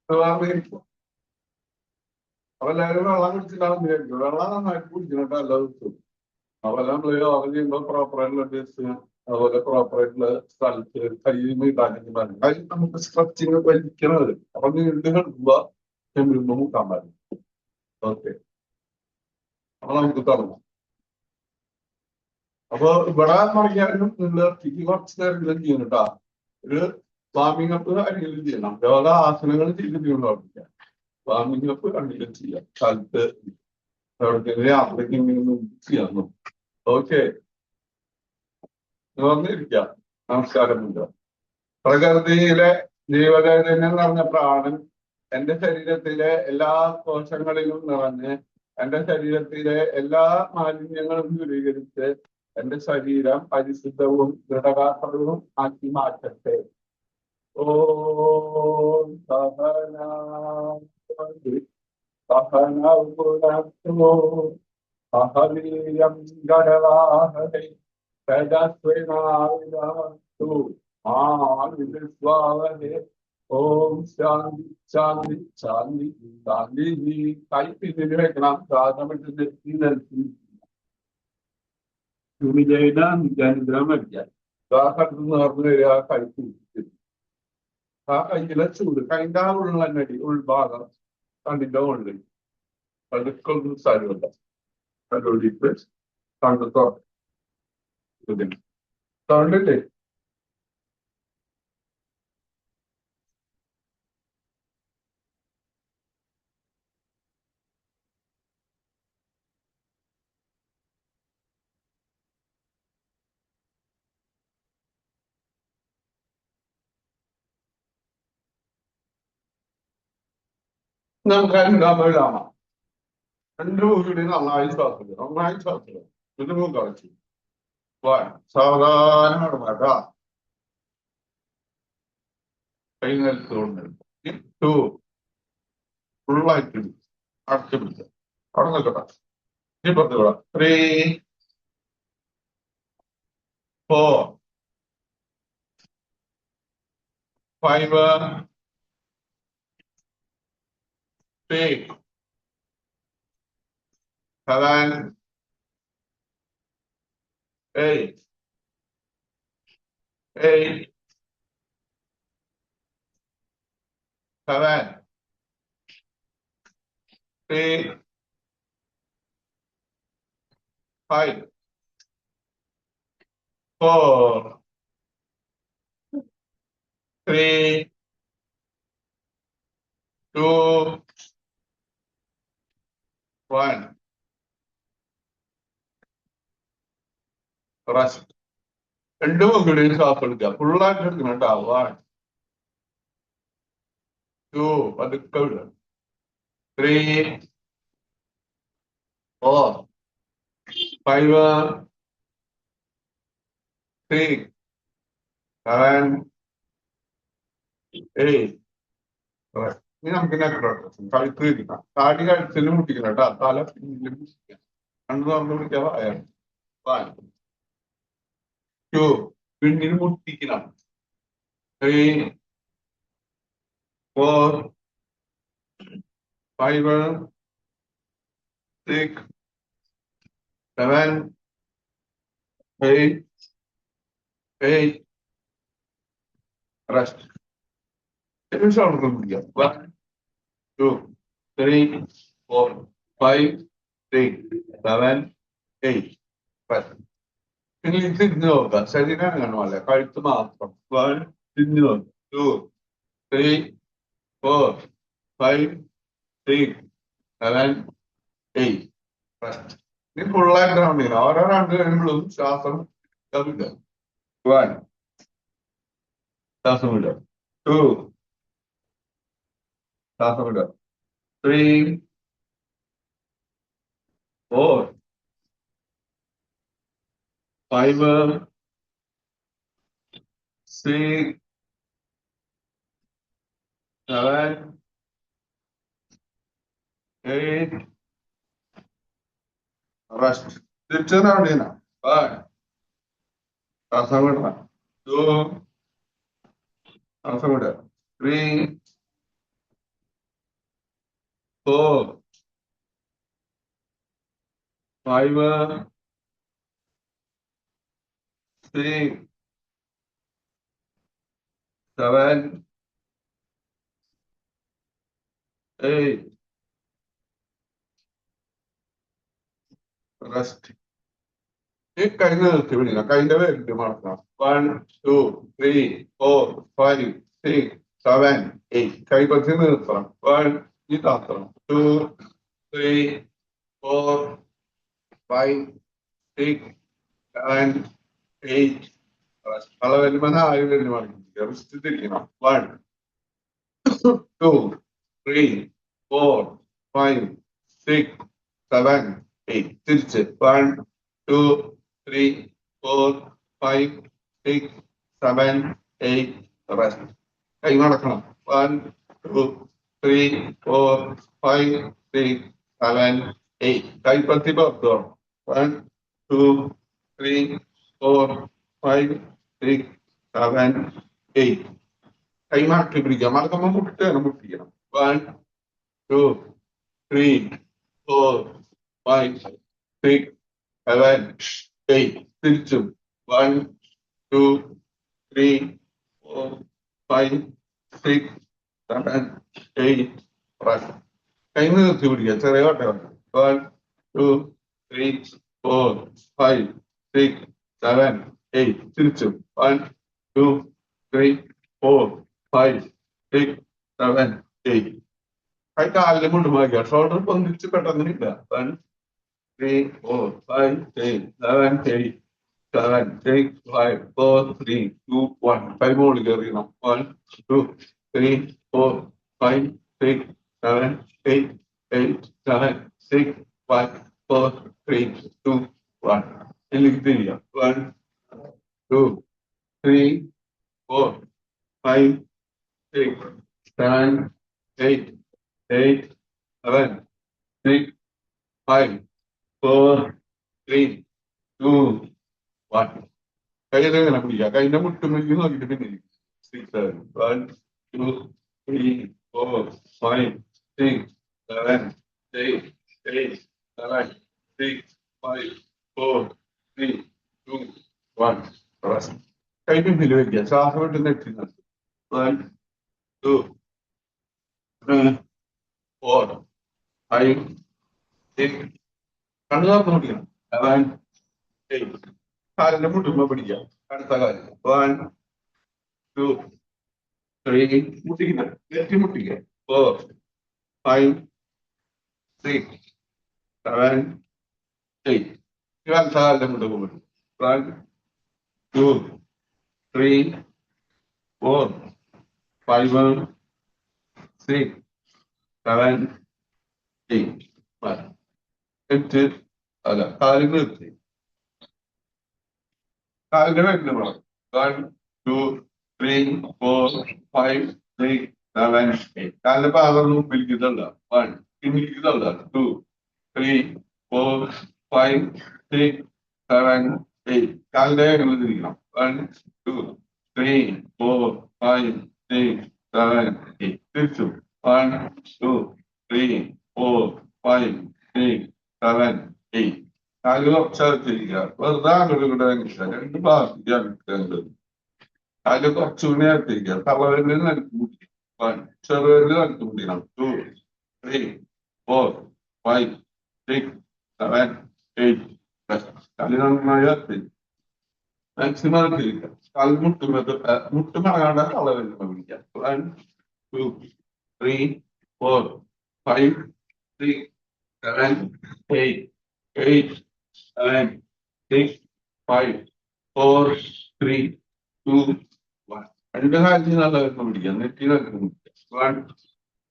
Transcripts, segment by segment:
ഇരിക്കും. അപ്പൊ എല്ലാവരും വെള്ളം കുടിച്ചിട്ടാണ് വിചാരിക്കും. വെള്ളം നന്നായിട്ട് കുടിക്കുന്നുണ്ട് എല്ലാ ദിവസവും. അപ്പൊ നമ്മള് യോഗ ചെയ്യുമ്പോൾ പ്രോപ്പറായിട്ടുള്ള ഡ്രസ്, അതുപോലെ പ്രോപ്പറായിട്ടുള്ള സ്ഥലത്ത് കൈ നീട്ടാനും പറഞ്ഞു. കൈ നമുക്ക് സ്ട്രെച്ചിങ് വലിക്കണത്. അപ്പൊ നീണ്ടു കിടക്കുമ്പോ ചെമ്പിടുമ്പോ മുക്കാൻ പാടില്ല. ഓക്കെ, അപ്പൊ നമുക്ക് തുടങ്ങാം. അപ്പൊ ഇവിടെ തുടങ്ങിയാലും നിങ്ങൾ കുറച്ച് നേരം ചെയ്യണം കേട്ടോ. ഒരു വാമിംഗ് അപ്പ് കാര്യങ്ങളും ചെയ്യണം. യോഗ ആസനങ്ങൾ ചെയ്തിട്ടുണ്ടാവില്ല. വാമിംഗ് അപ്പ് കണ്ടില്ല ചെയ്യാം. സ്ഥലത്ത് എവിടേക്കെങ്കിലും യാത്രയ്ക്ക് ഇങ്ങനെ ചെയ്യാം. ഓക്കെ, വന്നിരിക്കാം. നമസ്കാരമുണ്ട്. പ്രകൃതിയിലെ ജീവചൈതന്യം നിറഞ്ഞ പ്രാണൻ എന്റെ ശരീരത്തിലെ എല്ലാ കോശങ്ങളിലും നിറഞ്ഞ് എന്റെ ശരീരത്തിലെ എല്ലാ മാലിന്യങ്ങളും ദൂരീകരിച്ച് എന്റെ ശരീരം പരിശുദ്ധവും ദൃഢഗാത്രവും ആക്കി മാറ്റട്ടെ. ഓം സഹനൗ പുനഃസ്തു സഹവീര്യം കരവാവഹൈ തേജസ്വിനാവിനാവസ്തു മാ വിദ്വിഷാവഹൈ. ഓം ശാന്തി ശാന്തി ശാന്തി ശാന്തി. കൈ പിന്നിൽ വെക്കണം. ശ്വാസമിട്ട് നിജാനുഗ്രഹം വയ്ക്കാൻ. ശ്വാസം നിറഞ്ഞു വരിക. കൈ ആ കയ്യിലെ ചൂട്, കൈൻ്റെ ആ ഉള്ളടി ഉൾഭാഗം കണ്ണിന്റെ ഉള്ളിൽ പതുക്കൊന്നും സ്ഥലമില്ല. കണ്ടോടിയിട്ട് കണ്ടു തുറന്നില്ലേ. നമുക്ക് അനുരാമ രണ്ട് മൂക്കിടി നന്നായി ശ്വാസം, നന്നായി ശ്വാസം. ഇത് മൂക്കടച്ചു സാവധാനം ഇടമാട്ടാ. കൈ നിലത്തുകൊണ്ട് ടു ഫുള്ളായിട്ട് അടച്ചു പിടിച്ച അവിടെ നിൽക്കട്ടെ. ഇപ്പുറത്ത് വിടാം. 3, 4, 5, 6, 7, 8, 7, 3, 5, 4, 3, 2, 1. റെസ്റ്റ്. രണ്ട് മൂക്കിടിയിൽ ശ്വാസം എടുക്കുക. ഫുള്ളായിട്ട് എടുക്കണം കേട്ടോ. 1, 2, പതുക്കെ വിടുക. 3, 4, 5, 6, 7, 8. ഇനി നമുക്ക് കഴുത്ത് തിരിക്കാം. താടി കഴുത്തിൽ മുട്ടിക്കണം കേട്ടോ. തല പിന്നിൽ മുട്ടിക്കാം. കണ്ണു തുറന്ന് പിടിക്കാതെ അയാൾ 1, 2 പിന്നിൽ മുട്ടിക്കണം. 3, 4, 5, 6, 7, 8. റെസ്റ്റ്. ഷോൾഡർ പിടിക്കാം. 1, 2, 3, 4, 5, 6, 7, 8. റെസ്റ്റ്. ഇനി തിരിഞ്ഞു നോക്കാം. ശരീരം കാണുമല്ലേ, കഴുത്ത് മാത്രം. 1, തിരിഞ്ഞു നോക്കാം. 2, 3, 4, 5, 6, 7, 8. റെസ്റ്റ്. ഇനി ഫുള്ളായിട്ട് റൗണ്ട് ചെയ്യണം. ഓരോ റൗണ്ട് കഴിയുമ്പോഴും ശ്വാസം വിടുക. 1, ശ്വാസം വിടുക. 2, ശ്വാസം വിടുക. 3, 4, 5, 6, 7, 8. റെസ്റ്റ്. തിരിച്ച് റൗണ്ട് ചെയ്യണം. 1, ശ്വാസം വിടണം. 2, ശ്വാസം വിടുക. 3, 4 5 6 7 8 rest. ഈ കൈ നിർത്തി പിടിക്കണം. കൈന്റെ വേഗത്തിൽ മടക്കണം. 1 2 3 4 5 6 7 8 കൈ പറ്റി നിർത്തണം. 1 ഈ താത്തണം. 2 3 4 5 6 7 8 അളവെല്ലുമ്പോൾ 4 വെല്ലു മടക്കി റിസ്റ്റ് തിരിക്കണം. 1 2 3 4 5 6 7 8 തിരിച്ച് 1 2 3 4 5 6 7 8 റെസ്റ്റ്. കൈ നടക്കണം. 1 2 3 4 5 6 7 8 കൈപ്പത്തി പുറത്തു. 1 2 3 4 5 6 7 8 കൈ മടക്കി പിടിക്കുക. മടക്കുമ്പോൾ മുട്ടാണ് മുട്ടിക്കണം. 1 2 3 4 5 6 7 8 തിരിച്ചും 1 2 3 4 5 6 7 8 റെസ്റ്റ്. കൈ നിർത്തി പിടിക്കുക. ചെറിയ വട്ടം. 1 2 3 4 5 6 7 8 തിരിച്ചും 1 2 3 4 5 6 7 8 കൈ കാലിന് മുണ്ടുമാക്കുക. ഷോൾഡർ പൊന്തിച്ച് പെട്ടെന്ന് ഇല്ല. 1 3 4 5 6 7 8 7 6 5 4 3 2 1 കൈ മുകളിൽ കയറിയണം. 1 2 3 4 5 6 7 8 8 7 6 5 4 3 2 1 എനിക്ക് തിരിയാം. 1 2 3 4 5 6 7 8 8 7 6 5 4 3 2 1 കൈയ്യിൽ ഇങ്ങനെ പിടിക്കുക. കൈന്റെ മുട്ടുമെങ്കിൽ നോക്കിയിട്ട് പിന്നെ 6 7 1 2 3 4 5 6 7 8 8 7 6 5 4 3 2 1 റെസ്റ്റ്. കൈ പിന്നിൽ വെക്കുക. ശ്വാസം വിട്ട് നെറ്റി നിർത്തും. 1 2 3 4 5 6 കണ്ണു തുറന്ന് പിടിക്കണം. 7 8 കാലിന്റെ മുട്ടുമ്പോ പിടിക്കാം. അടുത്ത കാലം 1 2 3 മുട്ടിക്കുന്ന നെറ്റി മുട്ടിക്കുക. 4 5 6 7 8 അടുത്ത കാലിന്റെ മുട്ടുമ്പോ പിടിക്കും. 1 2 3 4 5 6 7 8 എട്ട് അല്ല കാലിന് നിർത്തി. കാലിന്റെ വേഗം വേണം. 1 2 3 4 5 6 7 8 കാലിന്റെ പാകം മുമ്പിലേക്ക് തള്ള. 1 പിന്നിലേക്ക് തള്ള. 2 3 4 5 6 7 8 കാലിന്റെ വേഗം തിരിക്കണം. 1 2 3 4 5 6 7 8 തിരിച്ചു. 1 2 3 4 5 6 7 8 കാല് കുറച്ചകത്തിരിക്കുക. വെറുതെ അങ്ങോട്ട് ഇങ്ങോട്ട് രണ്ട് ഭാഗത്തേക്ക് കാല് കുറച്ചു നേരത്തിരിക്കുക. തള്ളവരിൽ നിലത്ത് മുട്ടി. 1 ചെറുവരിൽ നിലത്ത് മുട്ടിക്കണം. 2 3 4 5 6 7 8 കാല് നന്നായി എത്തി മാക്സിമം എത്തിരിക്കുക. കാല് മുട്ടുമടങ്ങാണ്ട് തള്ളവരിൽ പിടിക്കാം. 1 2 3 4 5 6 7 8 8 7 6 5 4 3 2 1 രണ്ട് കാലിന് നല്ല വരുന്ന പിടിക്കാം. നെറ്റി നല്ല പിടിക്കാം. 1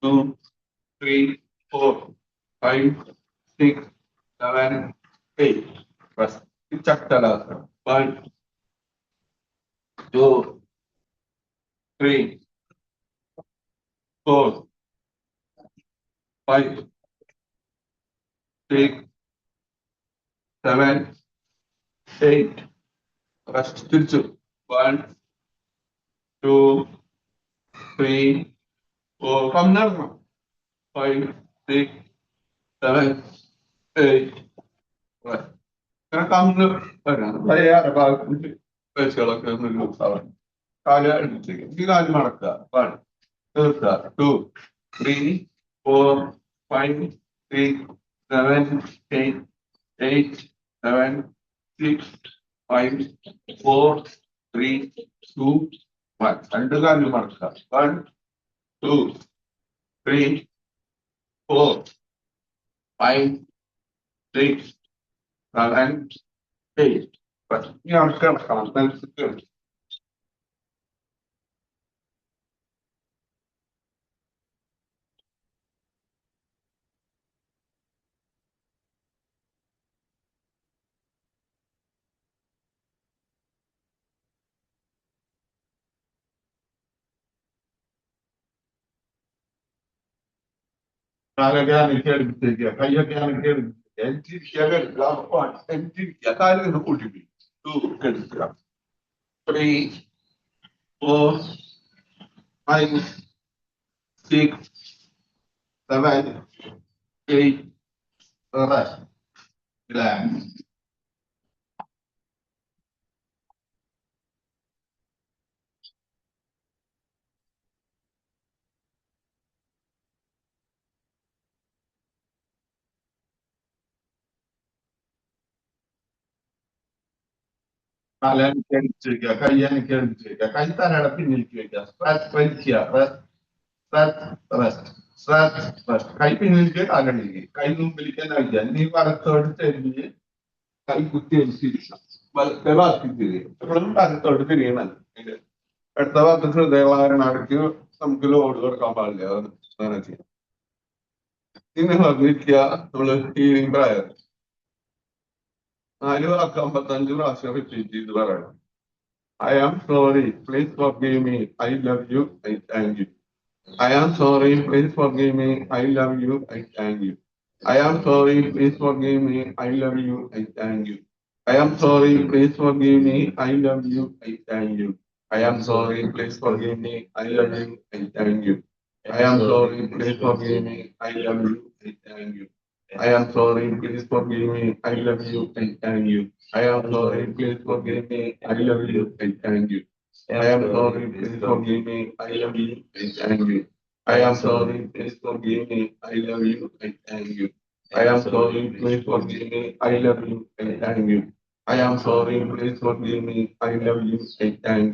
2 3 4 5 6 7 8 ചക്കലാസം. 1 2 3 4 5 6 7 8 റെസ്റ്റ്. തിരിച്ചു. 1 2 3 4 കമ്മിറങ്ങണം. 5 6, 7, 8. അങ്ങനെ കന്ന് വരാം പഴയ ഭാഗത്ത് പേശികളൊക്കെ ഒന്ന് ലൂസാവാൻ കാല് അടുത്തേക്ക് ഈ കാല് മടക്കുക 1 തീർക്കുക 2 3 4 5 6 7 8 8 7 6 5 4 3 2 1 രണ്ട് കാല് മടക്കുക 1 2 3 4 5 6 7 8. ഇനി അവർക്ക് കിടക്കണം നെൽസിട്ട് കാലൊക്കെ അനക്കി എടുത്തേക്കുക കൈയൊക്കെ അനക്കി എടുത്തേക്കുക എനിച്ചിരിക്കുക എടുക്കുക എനിച്ചിരിക്കുക കാല് നിന്ന് കൂട്ടിപ്പിടിക്കും 2 എടുക്കുക 3 4 5 6 7 8 rest relax കാലനക്കി അടിച്ചിരിക്കുക കൈ അനക്കി അടിച്ചിരിക്കുക കൈ തലയുടെ പിന്നിലേക്ക് വയ്ക്കുക സ്ട്രെച്ച് വലിക്കുക റെസ്റ്റ് സ്ട്രെച്ച് റെസ്റ്റ് കൈ പിന്നിലേക്ക് കാലടിക്കുക കൈ മുമ്പിലേക്ക് നൽകുക നീ വലത്തോട് തിരിഞ്ഞ് കൈ കുത്തി അടിച്ചിരിക്കുക വലത്തെ ഭാഗത്ത് തിരിയും എപ്പോഴും വലത്തോട് തിരിയണം അടുത്ത ഭാഗത്ത് ഹൃദയവാരനടക്ക് നമുക്ക് ലോഡ് കൊടുക്കാൻ പാടില്ല അങ്ങനെ ചെയ്യാം ഇനി പറഞ്ഞിരിക്കുക നമ്മള് ഹീലിംഗ് പ്രയർ 4 വാക്ക് 55 പ്രാവശ്യം റിപ്പീറ്റ് ചെയ്ത് പറയണം I am sorry, please forgive me, I love you, I thank you. I am sorry, please forgive me, I love you, I thank you. I am sorry, please forgive me, I love you, I thank you. I am sorry, please forgive me, I love you, I thank you. I am sorry, please forgive me, I love you, I thank you. I am sorry, please forgive me, I love you, I thank you. I am sorry, please forgive me, I love you, I thank you. I am sorry, please forgive me, I love you, I thank you. I am sorry, please forgive me, I love you, I thank you. I am sorry, please forgive me, I love you, I thank you. I am sorry, please forgive me, I love you, I thank you. I am sorry, please forgive me, I love you, I thank you. I am sorry, please forgive me, I love you, I thank you. I am sorry, please forgive me, I love you, I thank you. I am sorry, please forgive me, I love you, I thank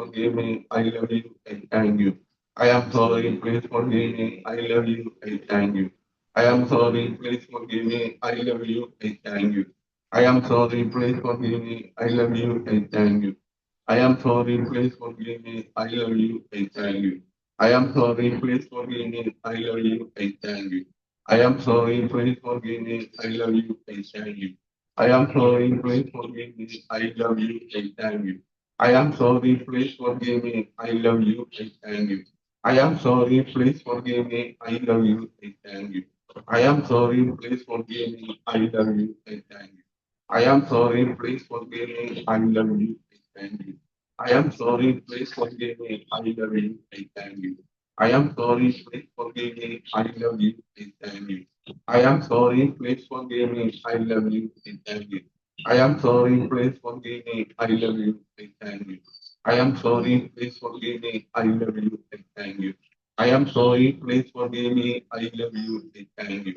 you. I am sorry, please forgive me, I love you, I thank you. I am sorry, please forgive me, I love you, I thank you. I am sorry, please forgive me, I love you, I thank you. I am sorry, please forgive me, I love you, I thank you. I am sorry, please forgive me, I love you, I thank you. I am sorry, please forgive me, I love you, I thank you. I am sorry, please forgive me, I love you, I thank you. I am sorry, please forgive me, I love you, I thank you. I am sorry, please forgive me, I love you, I thank you. I am sorry, please forgive me, I love you, I thank you. I am sorry, please forgive me, I love you, I thank you. I am sorry, please forgive me, I love you, I thank you. I am sorry, please forgive me, I love you, I thank you. I am sorry, please forgive me, I love you, I thank you. I am sorry, please forgive me, I love you, I thank you. I am sorry, please forgive me, I love you, I thank you.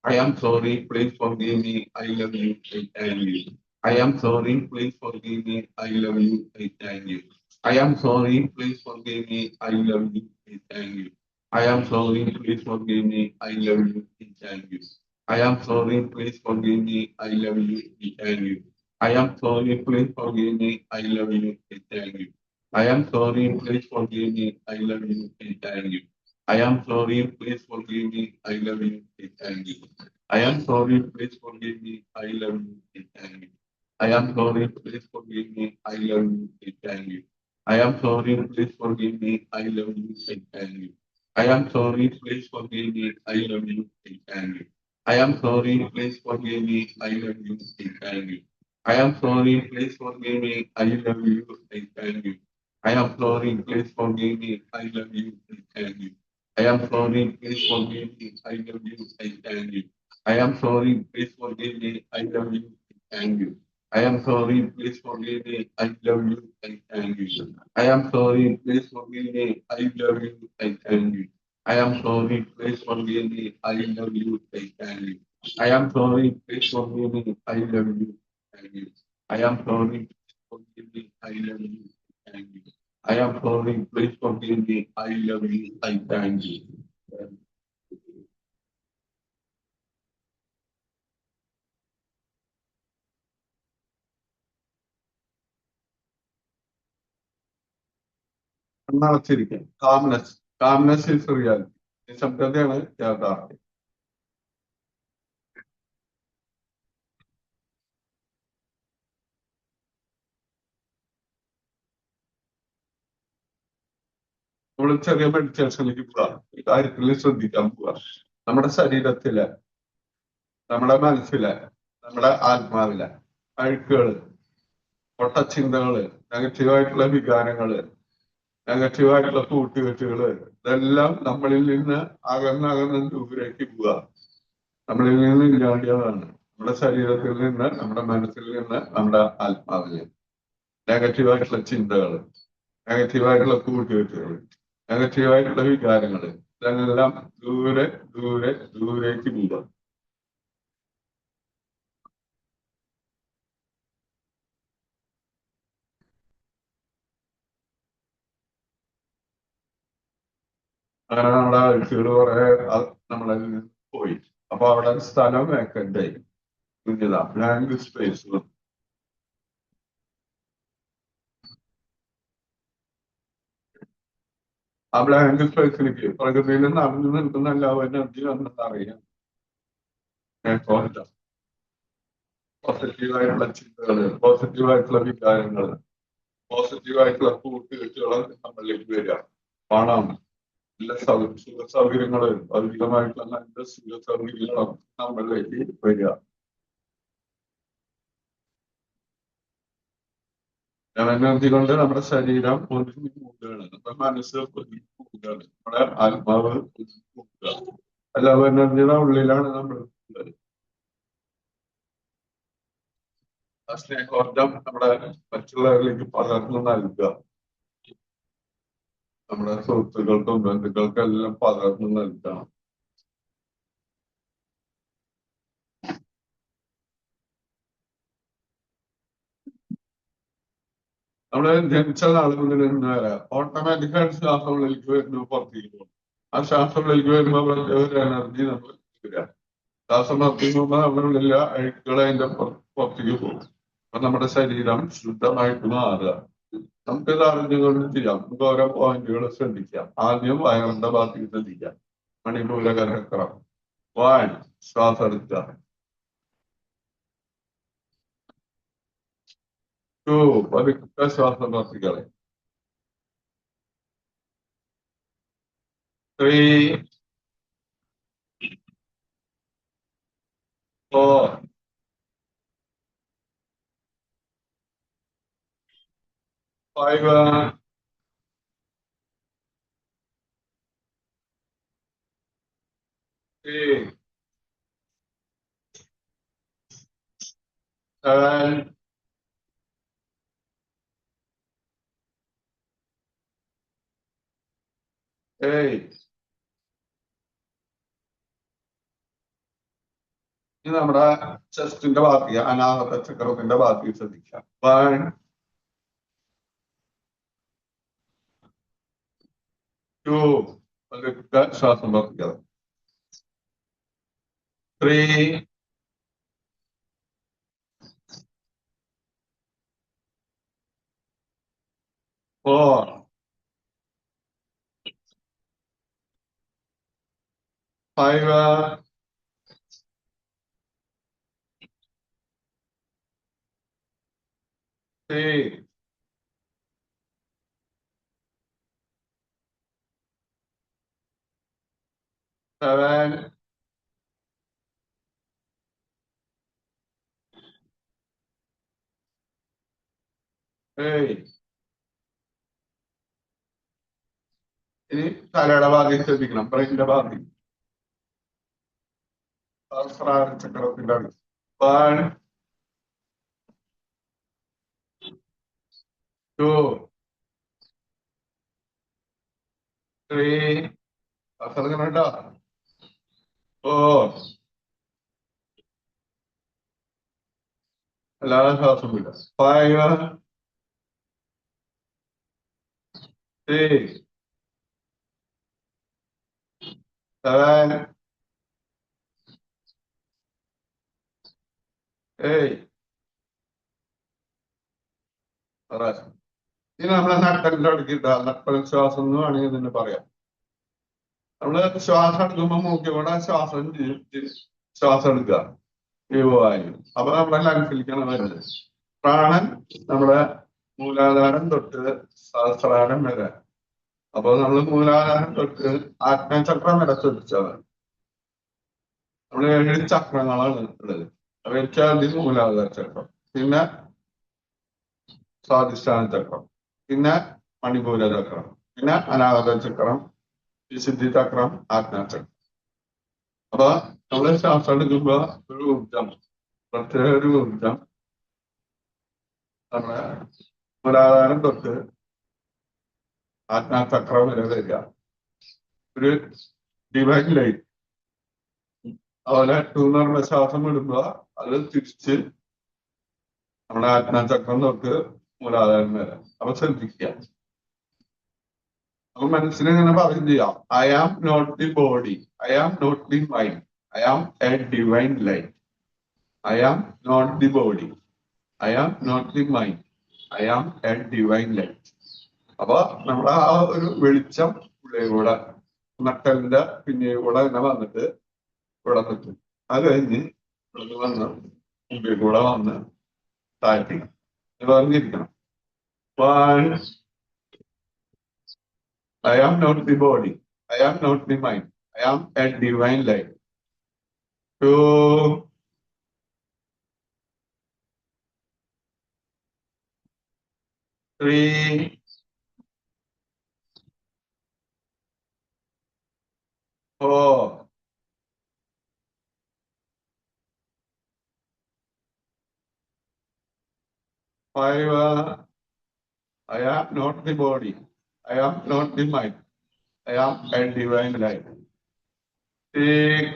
I am sorry, please forgive me, I love you, I thank you. I am sorry, please forgive me, I love you, I thank you. I am sorry, please forgive me, I love you, I thank you. I am sorry, please forgive me, I love you, I thank you. I am sorry, please forgive me, I love you, I thank you. I am sorry, please forgive me, I love you, I thank you. I am sorry, please forgive me, I love you, I thank you. I am sorry, please forgive me, I love you, I thank you. I am sorry, please forgive me, I love you, I thank you. I am sorry, please forgive me, I love you, I thank you. I am sorry, please forgive me, I love you, I thank you. I am sorry, please forgive me, I love you, I thank you. I am sorry, please forgive me, I love you, I thank you. I am sorry, please forgive me, I love you, I thank you. I am Florine, please forgive me. I love you. I thank you. I am Florine, please forgive me. I love you. I thank you. I am Florine, please forgive me. I love you. I thank you. I am Florine, please forgive me. I love you. I thank you. I am Florine, please forgive me. I love you. I thank you. I am Florine, please forgive me. I love you. I thank you. I am Florine, please forgive me. I love you. Thank you. I am Florine, please forgive me. I love you. Thank you. I am sorry, please forgive me. I love you. I thank you. അടച്ചിരിക്കാം. Calmness calmness is reality. നിശബ്ദതയാണ് യാഥാർത്ഥ്യം. നമ്മൾ ചെറിയ മെഡിറ്റേഷനിലേക്ക് പോവാം. ഈ കാര്യത്തിൽ ശ്രദ്ധിക്കാൻ പോവാ. നമ്മുടെ ശരീരത്തിലെ, നമ്മുടെ മനസ്സിലെ, നമ്മുടെ ആത്മാവിലെ അഴുക്കുകള്, പൊട്ടച്ചിന്തകള്, നെഗറ്റീവായിട്ടുള്ള വികാരങ്ങള്, നെഗറ്റീവായിട്ടുള്ള കൂട്ടുകെട്ടുകള്, ഇതെല്ലാം നമ്മളിൽ നിന്ന് അകന്നകന്ന് ദൂരേക്ക് പോവുക. നമ്മളിൽ നിന്ന് ഇല്ലാണ്ടിയതാണ്. നമ്മുടെ ശരീരത്തിൽ നിന്ന്, നമ്മുടെ മനസ്സിൽ നിന്ന്, നമ്മുടെ ആത്മാവിൽ നെഗറ്റീവായിട്ടുള്ള ചിന്തകൾ, നെഗറ്റീവായിട്ടുള്ള കൂട്ടുകെട്ടുകൾ, നെഗറ്റീവായിട്ടുള്ള വികാരങ്ങൾ, ഇതെല്ലാം ദൂരെ ദൂരെ ദൂരേക്ക് പോവുക. അങ്ങനെ നമ്മുടെ അഴുക്കുകൾ കുറെ നമ്മളെ പോയി. അപ്പൊ അവിടെ സ്ഥലം വേക്കന്റ് ആയി. കുഞ്ഞിതാ ബ്ലാങ്ക് സ്പേസ്. ആ ബ്ലാങ്ക് സ്പേസിലേക്ക് പ്രകൃതിയിൽ നടന്നു നിൽക്കുന്ന എല്ലാ എനർജി വന്നിട്ട് അറിയാം. പോസിറ്റീവായിട്ടുള്ള ചിന്തകള്, പോസിറ്റീവായിട്ടുള്ള വികാരങ്ങള്, പോസിറ്റീവായിട്ടുള്ള കൂട്ടുകെട്ടുകൾ നമ്മളിലേക്ക് വരിക. പണം, എല്ലാ സുഖ സൗകര്യങ്ങള്, ഭൗതികമായിട്ടുള്ള നല്ല സുഖ സൗകര്യങ്ങളും നമ്മളിലേക്ക് വരിക. എനർജി കൊണ്ട് നമ്മുടെ ശരീരം ഒതുങ്ങി പോവുകയാണ്, നമ്മുടെ മനസ്സ് ഒതുങ്ങി പോവുകയാണ്, നമ്മുടെ ആത്മാവ് ഒതുങ്ങി പോവുകയാണ്. എല്ലാ എനർജിയുടെ ഉള്ളിലാണ് നമ്മൾ ഉള്ളത്. ആ സ്നേഹോർജം നമ്മുടെ മറ്റുള്ളവരിലേക്ക് പകർന്നു നൽകുക. നമ്മുടെ സുഹൃത്തുക്കൾക്കും ബന്ധുക്കൾക്കും എല്ലാം പകർന്നു നൽകണം. നമ്മള് ജനിച്ച നാൾ മുതൽ ഇന്ന് വരെ ഓട്ടോമാറ്റിക്കായിട്ട് ശ്വാസം ഉള്ളിലേക്ക് വരുന്നു, പുറത്തേക്ക് പോകും. ആ ശ്വാസം ഉള്ളിലേക്ക് വരുമ്പോൾ പ്രത്യേക ഒരു എനർജി നമ്മൾ വരിക. ശ്വാസം പുറത്തേക്ക് പോകുമ്പോൾ നമ്മുടെ ഉള്ളിലെ അഴുക്കുകൾ അതിന്റെ പുറത്തേക്ക് പോകും. അപ്പൊ നമ്മുടെ ശരീരം ശുദ്ധമായിട്ട് മാറുക. നമുക്കിത് അറിഞ്ഞുകൊണ്ട് ചെയ്യാം. നമുക്ക് ഓരോ പോയിന്റുകൾ ശ്രദ്ധിക്കാം. ആദ്യം വയറിന്റെ ഭാഗത്തേക്ക് ശ്രദ്ധിക്കാം. മണിപൂരകരം. വൺ, ശ്വാസം എടുക്കുക. ടു, പതുക്കെ ശ്വാസം പുറത്തേക്ക്. Three, four, five, six, seven, eight. ഇനി നമ്മുടെ ചെസ്റ്റിന്റെ ഭാഗത്തേക്ക്, അനാഹത ചക്രത്തിന്റെ ഭാഗത്തേക്ക് ശ്രദ്ധിക്കാം. വൺ, ടു, പതുക്കെ ശ്വാസം പുറത്തേക്ക്. Three, four, five, six, seven, eight. ഇനി തലയുടെ ഭാഗ്യം ശ്രദ്ധിക്കണം, ബ്രെയിനിന്റെ ഭാഗ്യം, സഹസ്രാര ചക്രത്തിന്റെ അടുത്ത്. 1, 2, 3, കേട്ടോ. 4, എല്ലാവരും ശ്വാസം വിടുക. 5, 6, 7, 8. ഇനി നമ്മളെ നട്ടലിന്റെ അടുക്കിട്ട നട്ടൽ ശ്വാസം എന്ന് വേണമെങ്കിൽ തന്നെ പറയാം. നമ്മള് ശ്വാസം എടുക്കുമ്പോ മൂക്കിലൂടെ ശ്വാസം എടുക്കുക, ജീവവായു. അപ്പൊ നമ്മുടെ ലങ്സിലേക്കാണ് വരുന്നത്. പ്രാണൻ നമ്മുടെ മൂലാധാരം തൊട്ട് സഹസ്രാരം വരെ. അപ്പൊ നമ്മൾ മൂലാധാരം തൊട്ട് ആജ്ഞാചക്രം വരെ ശ്രദ്ധിച്ചാൽ നമ്മൾ 7 ചക്രങ്ങളാണ് ഉള്ളത്. അവയ്ക്കാദ്യം മൂലാധാര ചക്രം, പിന്നെ സ്വാധിഷ്ഠാന ചക്രം, പിന്നെ മണിപൂര ചക്രം, പിന്നെ അനാഹത ചക്രം, വിശുദ്ധി ചക്രം, ആജ്ഞാചക്രം. അപ്പൊ നമ്മള് ശ്വാസം എടുക്കുമ്പോ ഒരു ഊർജം, പ്രത്യേക ഒരു ഊർജം നമ്മുടെ മൂലാധാരം തൊട്ട് ആജ്ഞാചക്രം വരെ വരിക. ഒരു ഡിവൈൻ ലൈറ്റ്. അതുപോലെ ടൂന്നറിന്റെ ശ്വാസം വിടുമ്പോ അത് തിരിച്ച് നമ്മുടെ ആജ്ഞാചക്രം തൊട്ട് മൂലാധാരം വരെ. അപ്പൊ ശ്രദ്ധിക്കുക. അപ്പൊ മനസ്സിനെ ഇങ്ങനെ പറയും ചെയ്യാം, I am not the body, I am not the mind, I am a divine light. I am not the body, I am not the mind, I am a divine light. അപ്പൊ നമ്മുടെ ആ ഒരു വെളിച്ചം കൂടെ നട്ടലിന്റെ പിന്നെ കൂടെ തന്നെ വന്നിട്ട് ഇവിടെ നിൽക്കും. അത് കഴിഞ്ഞ് ഇവിടെ വന്ന് മുമ്പിൽ കൂടെ വന്ന് താഴ്ത്തി പറഞ്ഞിരിക്കണം. I am not the body. I am not the mind. I am a divine light. 2, 3, 4, 5. I am not the body. I am not the mind. I am a divine light. 6,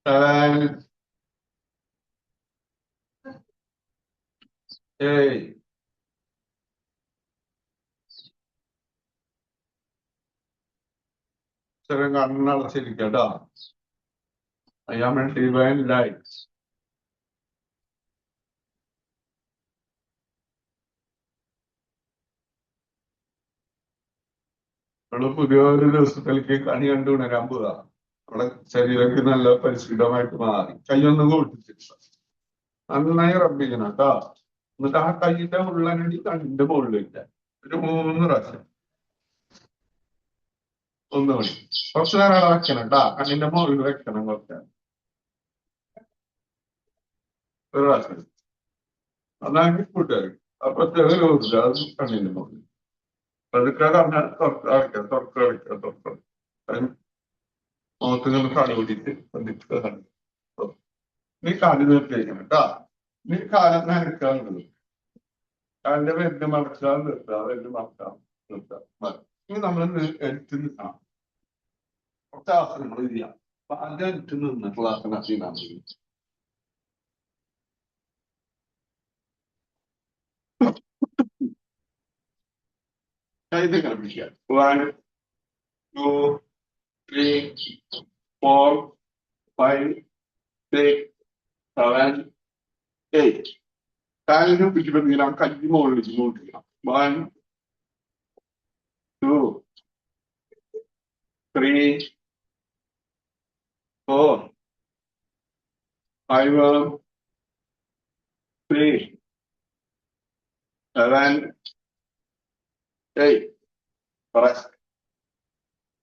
7, 8. കണ്ണടച്ചിരിക്കുക കേട്ടോ. I am a divine light. നമ്മള് പുതിയൊരു ദിവസത്തിലേക്ക് കണി കണ്ടു ഉണരാൻ പോവുക. നമ്മുടെ ശരീരത്തിൽ നല്ല പരിശുദ്ധമായിട്ട് മാറി. കൈയൊന്നും കൂട്ടിച്ചിട്ടില്ല, നന്നായി റബ്ബിക്കണം കേട്ടോ. എന്നിട്ട് ആ കൈയുടെ ഉള്ളനടി കണ്ണിന്റെ മുകളിൽ വെക്കാൻ ഒരു 3 പ്രാവശ്യം. 1 മണി കുറച്ചു നേരം അവിടെ വെക്കണം കേട്ടോ. കണ്ണിന്റെ മുകളിൽ വെക്കണം കുറച്ച്. ഒരു പ്രാവശ്യം അതാണെങ്കിൽ കൂട്ടുകാർ അപ്പൊ ചെറിയ ഊർജ അത് കണ്ണിന്റെ മുകളിൽ പതുക്കെ കണ്ണ് തുറക്കുക. മുഖത്തുകൾ കാട് കൂടിയിട്ട് പതുക്കെ കണ്ടു. നീ കാല് നിർത്തിയേക്കണം കേട്ടോ. നീ കാലം നനക്കാറുള്ളത് കാലിന്റെ വെല്ല് മറക്കാൻ നിർത്തുക, വെല്ല് മറക്കാം നിർത്തുക. ഇനി നമ്മൾ എടുത്ത് നിൽക്കണം. കുറച്ച് ആസനങ്ങൾ ചെയ്യാം. അപ്പൊ അത് എടുത്ത് നിന്നിട്ടുള്ള ആസനം ചെയ്യാൻ ഇത് കളിപ്പിക്കുക. 1, 2, 3, 4, 5, 6, 7, 8. കാലിനെ പിടിച്ചിട്ട് കല്ല് മുകളിലേക്ക് നോക്കിക്കണം. 1, 2, 3, 4, 5, 6, 7, 8.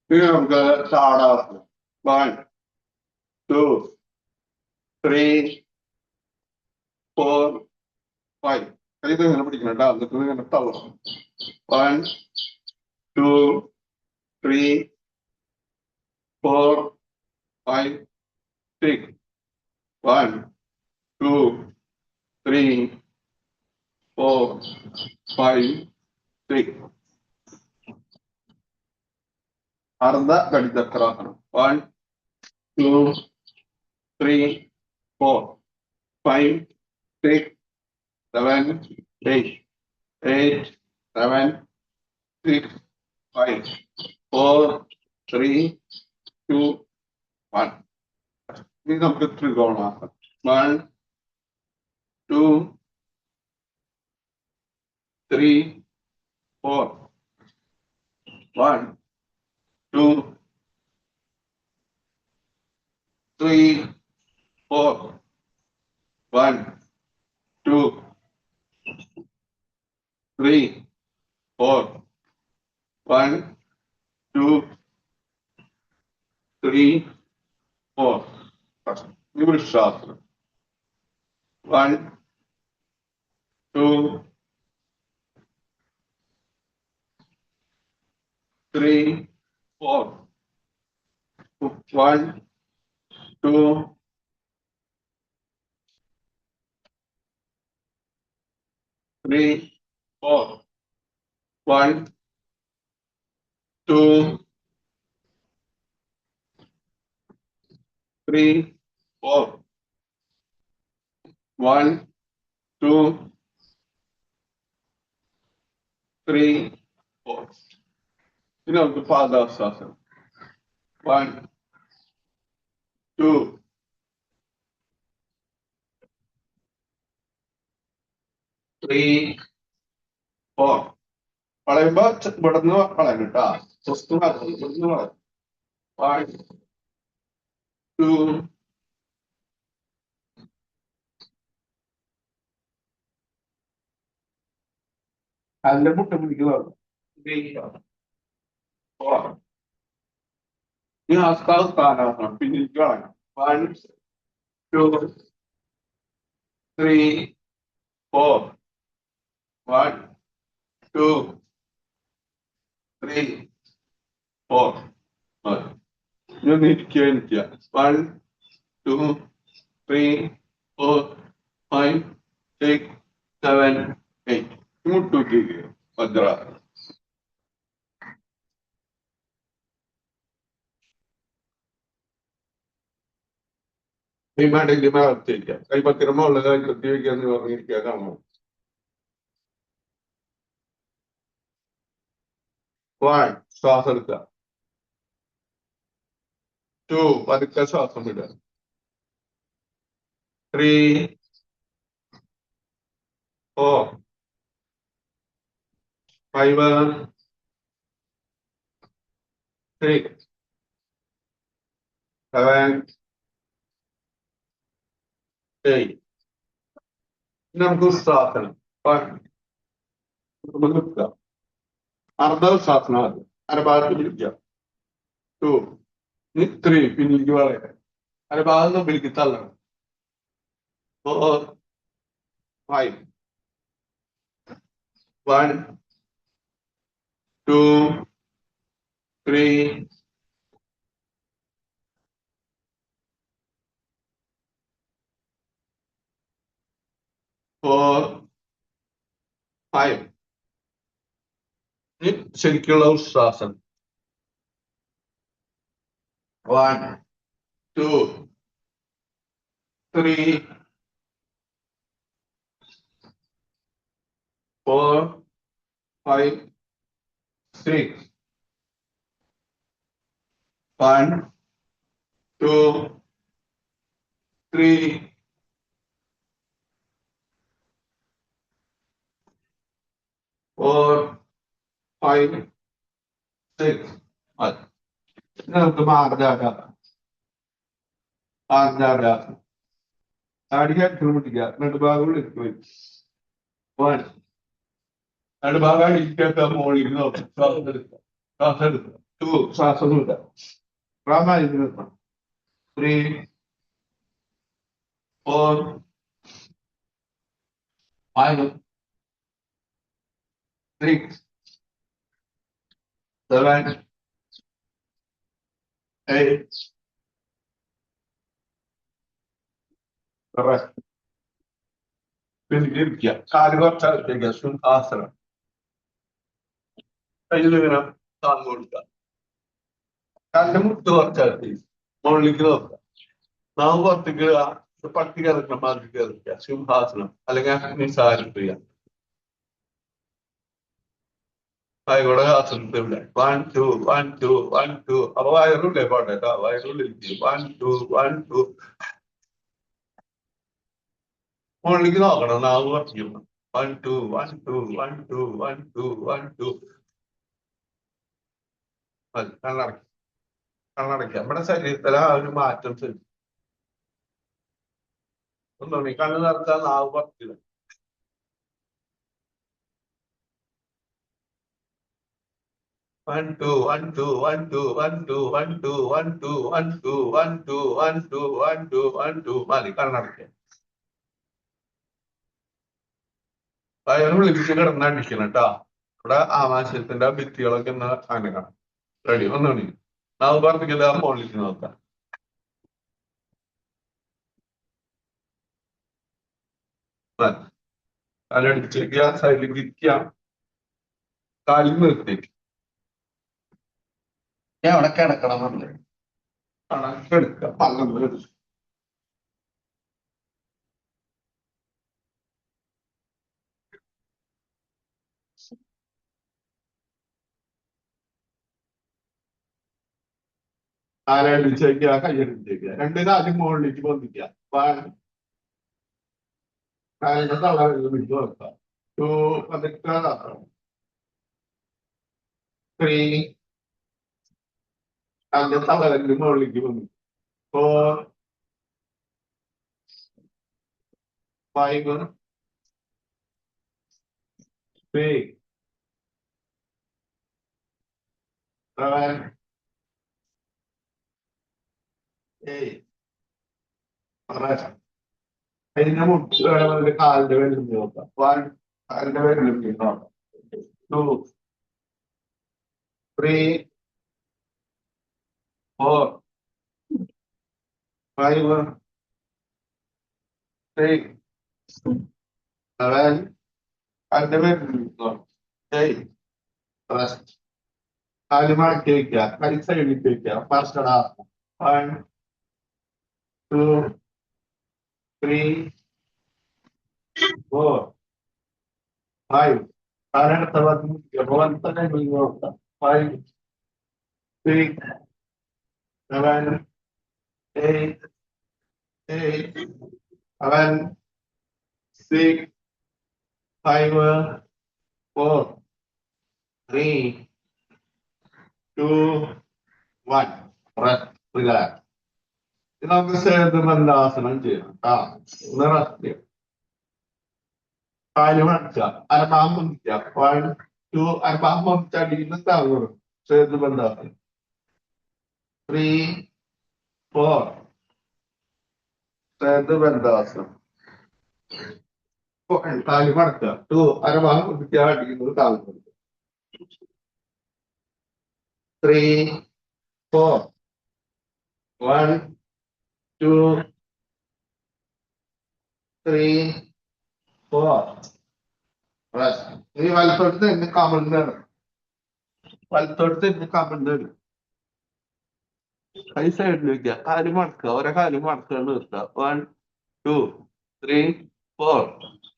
ഇനി നമുക്ക് താടാസം. 1, 2, 3, 4, 5. ഇത് ഇങ്ങനെ പിടിക്കണം കേട്ടോ. എന്നിട്ട് ഇങ്ങനെ തള്ളണം. 1, 2, 3, 4, 5, 6. 1, 2, 3, 4, 5, 6. അർദ്ധ ഗണിതക്രാസനം. 1, 2, 3, 4, 5, 6, 7, 8. 8, 7, 6, 5, 4, 3, 2, 1. ഇനി നമുക്ക് ത്രികോണാക്കാം. 1, 2, 3, 4. 1, 2, 3, 4. 1, 2, 3, 4. 1, 2, 3, 4. ഇനി വൃക്ഷാസനം. 1, 2, 3, 4. 1, 2, 3, 4. 1, 2, 3, 4. 1, 2, 3, 4. ഇനി നമുക്ക് പാദാശ്വാസം. 1, 2, 3, 4. വളയുമ്പോ ഇവിടുന്ന് വളയും കേട്ടാ. ഇവിടുന്ന് വളയും. 1, 2, അതിന്റെ മുട്ട പിടിക്കുക. 3, 4. ഇനി സ്ഥാനാസനം പിന്നിലേക്ക് വളയണം. 1, 2, 3, 4. 1, 2, 3, 4. ഇനി ഒന്ന് ഇരിക്കുക. 1, 2, 3, 4, 5, 6, 7, 8. മുട്ടൂറ്റിരിക്കുക. വജ്രാസനം. ഡിമാൻഡിന്റെ മേളത്തിരിക്കാം. കൈപ്പത്തിരമ ഉള്ളത് കൃത്യവയ്ക്കാന്ന് പറഞ്ഞിരിക്കുക. കാണാം. 1, ശ്വാസം എടുക്കുക. 2, പതുക്കെ ശ്വാസം വിടുക. 3, 4, 5, 6, 7, 8. നമുക്ക് ശ്വാസനം. നിർത്തുക. അർദ്ധശ്വാസനം ആദ്യം. അരഭാഗത്ത് പിടിക്കുക. 2, 3, പിന്നിലേക്ക് വളയുക. അരഭാഗം മുമ്പിലേക്ക് തള്ളണം. 4, 5. 1, 2, 3, 4, 5. ശരിക്കുള്ള ഉശ്വാസം. 1, 2, 3, 4, 5, 6. 1, 2, 3, 4, 5, 6. നമുക്ക് മാർജാകാം. അടിക്കാൻ പിടിക്കുക. രണ്ട് ഭാഗങ്ങൾ പോയി. 1, രണ്ട് ഭാഗം ഇരിക്കാത്ത മോളിൽ ശ്വാസം എടുക്കുക. 2, ശ്വാസം വിടുക. 3, 4, 5, 6, 7, 8. Correct. പിന്നെ ഇരിക്കുക. കാല് കുറച്ചകത്തേക്ക് സിംഹാസനം. കയ്യിലിങ്ങനെ താങ്ങ് കൊടുക്കുക. കാലിന്റെ മുട്ട് കുറച്ചകത്തേക്ക് മുകളിലേക്ക് നോക്കുക. നാം പുറത്തേക്ക് പട്ടി കിടക്കണം, മാറ്റി കിടക്കുക. സിംഹാസനം അല്ലെങ്കിൽ നിസാരിക്കുക. ആയിക്കോട്ടെ, ആസനത്തിൽ ഇവിടെ 1 2 1 2 1 2. അപ്പൊ വയറുള്ളേ പാട്ടെ കേട്ടോ, വയറുള്ളിലേക്ക് 1 2 1 2. മുകളിലേക്ക് നോക്കണം, നാവ് കുറച്ചിരിക്കണം. 1 2 1 2 1 2 1 2 1 2. കണ്ണടയ്ക്കുക, കണ്ണടയ്ക്കുക. നമ്മുടെ ശരീരത്തിലെ ആ ഒരു മാറ്റം ശ്രദ്ധിക്കും. ഒന്നുകൂടി കണ്ണ് നിറച്ചാൽ നാവ് കുറച്ചില്ല. 1 2 1 2 1 2 1 2 1 2 1 2 1 2 1 2 1 2 1 2 1 2. മതി, കണ്ണടയ്ക്കുക. വയറുള്ളിലേക്ക് കിടന്നടിക്കണം കേട്ടോ. ഇവിടെ ആമാശയത്തിന്റെ ഭിത്തികളൊക്കെ ഒന്ന് അനങ്ങണം. റെഡി, ഒന്നുകൂടി നാവ് പുറത്തേക്ക് മുകളിലേക്ക് നോക്കാം. കാലടിച്ചേക്കുക, സൈഡിലേക്ക് ഇരിക്കുക, കാലിൽ നിർത്തിയേക്ക്. ഞാൻ അവിടെ കിടക്കണം എന്നല്ലേ, കണക്കെടുക്കുക. പല്ലൊന്നും എടുക്കുക. കാലടിച്ചേക്കുക, കൈയടിച്ചേക്കുക. രണ്ട് കാലും മുകളിലേക്ക് പൊന്തിക്കുക. കാലിന്റെ തള്ള പിടിച്ച് നോക്കുക. 2 പതുക്കെ നോക്കണം. 3 അതിന്റെ തള്ളവിരല് മുകളിലേക്ക് പൊന്തി. 4 5 6 7 8. അതിന്റെ മുട്ട് വേണമെങ്കിൽ കാലിന്റെ വിരലിൽ നോക്കാം. 1 കാലിന്റെ വിരലിൽ നോക്കാം. 2 3 4 5 6 7. കാലിന്റെ വിരലിൽ നോക്കാം. 8. റെസ്റ്റ്. കാല് മാറ്റി വയ്ക്കുക, കൈ സൈഡിൽ വയ്ക്കുക. ഫസ്റ്റ് 1 2 3 4 5. കാലഘട്ട 5 6 7 8 7 6 5 4 3 2 1. റിലാക്സ്. ഇത് നമുക്ക് സേതുബന്ധാസനം ചെയ്യണം കേട്ടോ. റെസ്റ്റ്. കാല് മടക്കുക, അരഭാഗം പൊന്തിക്കുക. 1 2 അരഭാഗം പൊന്തിച്ചടിക്കുന്ന താങ്ങും. സേതുബന്ധാസനം. 3 4 സേതുബന്ധാസനം. കാല് മടക്കുക. 2 അരഭാഗം പൊന്തിക്കുക, അടിക്കുന്നത് താങ്ങും. 3 4 1 2 3 4. ഇനി വലത്തോട്ട് തന്നെ കമഴ്ന്നാണ്. വലത്തോട്ട് തന്നെ കമഴ്ന്നാണ്. കൈ സൈഡിൽ വെക്കുക, കാല് മടക്കുക. ഓരോ കാലും മടക്കുക, നിർത്തുക. 1 2 3 4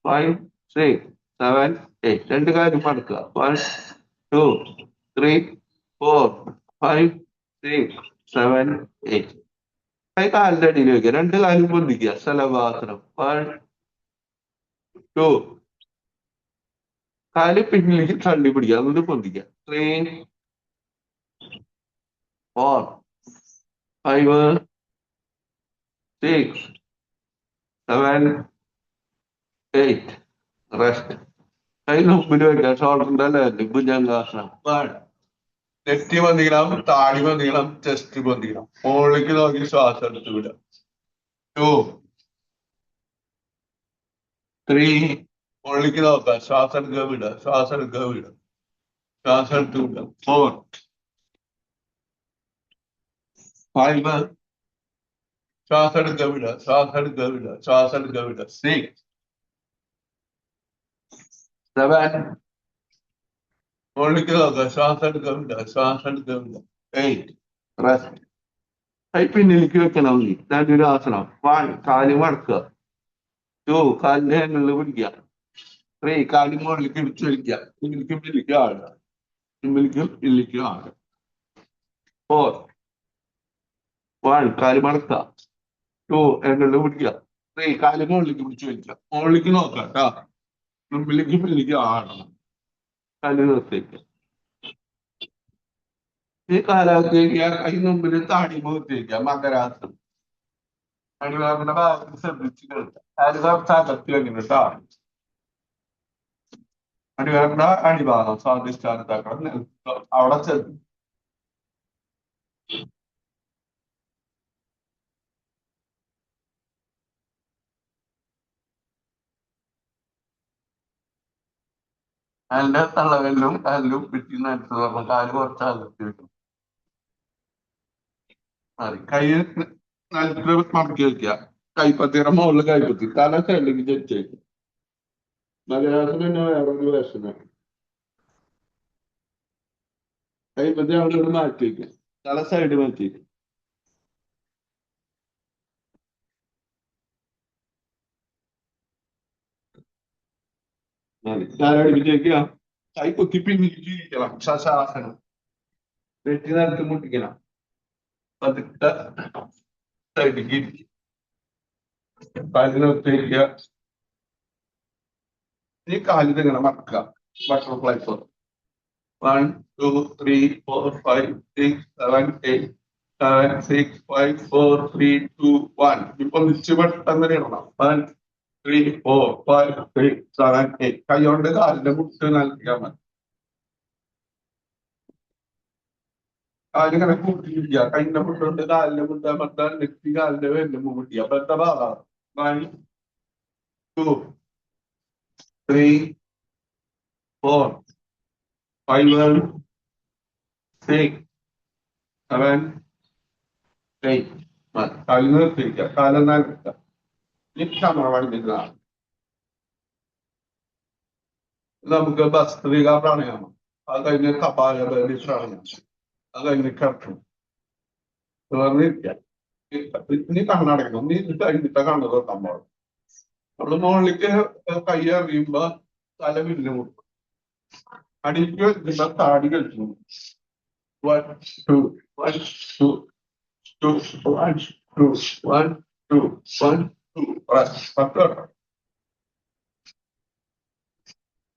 5 6 7 8. രണ്ട് കാലും മടക്കുക. 1 2 3 4 5 6 7 8. കൈ കാലിന്റെ അടിയിൽ വെക്കുക, രണ്ട് കാലും പൊന്തിക്കുക. ശലഭാസനം. 1 2 കാല് പിന്നിലേക്ക് തള്ളി പിടിക്കുക, എന്നിട്ട് പൊന്തിക്കുക. 3 4 5 6 7 8. റെസ്റ്റ്. കൈ മുമ്പിൽ വെക്കുക, ഷോൾഡറിന്റെ ലെവലിൽ. ഭുജംഗാസനം. നെറ്റി പൊന്തിക്കണം, താടി പൊന്തിക്കണം, ചെസ്റ്റ് പൊന്തിക്കണം. മുകളിലേക്ക് നോക്കി ശ്വാസം എടുത്ത് വിടുക. 2 3 മുകളിലേക്ക് നോക്കുക, ശ്വാസം എടുക്കുക, വിടുക. ശ്വാസം എടുക്കുക, വിടുക. ശ്വാസം എടുത്ത് വിടുക. 4 5 ശ്വാസം എടുക്കുക വിടുക, ശ്വാസം എടുക്കുക വിടുക, ശ്വാസം എടുക്കുക വിടുക. 6 7 മുകളിലേക്ക് നോക്കുക, ശ്വാസം എടുക്കുക വിടുക, ശ്വാസം എടുക്കുക വിടുക. 8 റെസ്റ്റ്. കൈ പിന്നിലേക്ക് വെക്കണം. നല്ലൊരു ആസനം. 1 കാല് മടക്കുക. 2 കാലിന്റെ ഹാൻഡിൽ പിടിക്കുക. 3 കാല് മുകളിലേക്ക് ഇടിച്ചു വലിക്കുക. പിന്നിലേക്കും പിന്നിലേക്ക് ആടുക, പിന്നിലേക്കും പിന്നിലേക്കും ആടുക. 4 1 കാല് മടക്കുക. 2 ഹാൻഡിൽ പിടിക്കുക. 3 കാല് മുകളിലേക്ക് പിടിച്ചു വലിക്കുക. മുകളിലേക്ക് നോക്കുക കേട്ടോ. മുമ്പിലേക്ക് പിന്നിലേക്ക് ആടണം. കാല് നിർത്തിക്കുക. ഈ കാലാവസ്ഥയ്ക്ക് കൈ മുമ്പിൽ താടി മുഖത്തേക്കുക. മകരാസനം. അടിവാറിന്റെ ഭാഗത്ത് ശ്രദ്ധിച്ച് കേൾക്കുക. കാല് കുറച്ച് അകത്തി വെക്കണം കേട്ടോ. അടിവാറിന്റെ അടിഭാഗം സ്വാദിഷ്ടാനത്താക്കണം. അവിടെ ചെന്ന് അതിന്റെ തള്ളവെല്ലും കാലിലും പിറ്റി നടുത്ത് പറഞ്ഞ കാല് കുറച്ച് അകത്തി വെക്കണം. മതി. കൈ നിലത്ത് മടക്കി വെക്കുക. കൈപ്പത്തിയുടെ മുകളിൽ കൈപ്പത്തി തല സൈഡിലേക്ക് ചെരിച്ചേക്കും. മകരാസനം തന്നെ വേറൊരു വേഷനാണ്. കൈപ്പത്തി അവിടെ മാറ്റി വെക്കുക. തല സൈഡ് മാറ്റി വെക്കുക. കാലടിപ്പിച്ചേക്കുക. കൈ കുത്തി പിന്നിലേക്ക് ഇരിക്കണം. ശാസനം. വെട്ടി നിലത്ത് മുട്ടിക്കണം. പതുക്കെ സൈഡിലേക്ക് ഇരിക്കുക. കാലിനൊത്തേക്കുക. ഈ കാലിൽ ഇങ്ങനെ മടക്കുക. Butterfly four. 1 2 3 4 5 6 7 8 7 6 5 4 3 2 1. ഇപ്പൊ നിശ്ചയ പെട്ടെന്ന് ഇടണം. 1 3 4 5 6 7 8. കൈകൊണ്ട് കാലിന്റെ മുട്ട് നൽകിയാൽ മതി. കാലിങ്ങനെ കൂട്ടിയിരിക്കുക. കൈന്റെ മുട്ടുണ്ട് കാലിന്റെ മുട്ട മറ്റാൽ നെറ്റി കാലിന്റെ വേലിന്റെ മുട്ടി. അപ്പൊ എന്താ ഭാഗം? 1 2 3 4 5 6 7 8. കാലിൽ നിർത്തിയിരിക്കുക. കാലെന്നാൽ നിക്ഷമണിക്കുന്നതാണ്. നമുക്ക് ഭസ്ത്രിക പ്രാണായാമം. അത് കഴിഞ്ഞ് കപാലഭാതി പ്രാണായാമം. അത് കഴിഞ്ഞ് കിടക്കും. നീ കണ്ണടക്കണം. നീ കഴിഞ്ഞിട്ട് കണ്ണ് തുറക്കാൻ പാടും. നമ്മള് മുകളിലേക്ക് കൈ അറിയുമ്പോ തല വില്ല് മുട്ടും. അടിക്ക് വെക്കുമ്പോ താടി കളിച്ചു. 1 2 1 2 2 1 2 1 2 1 2. 10 കേട്ടോ.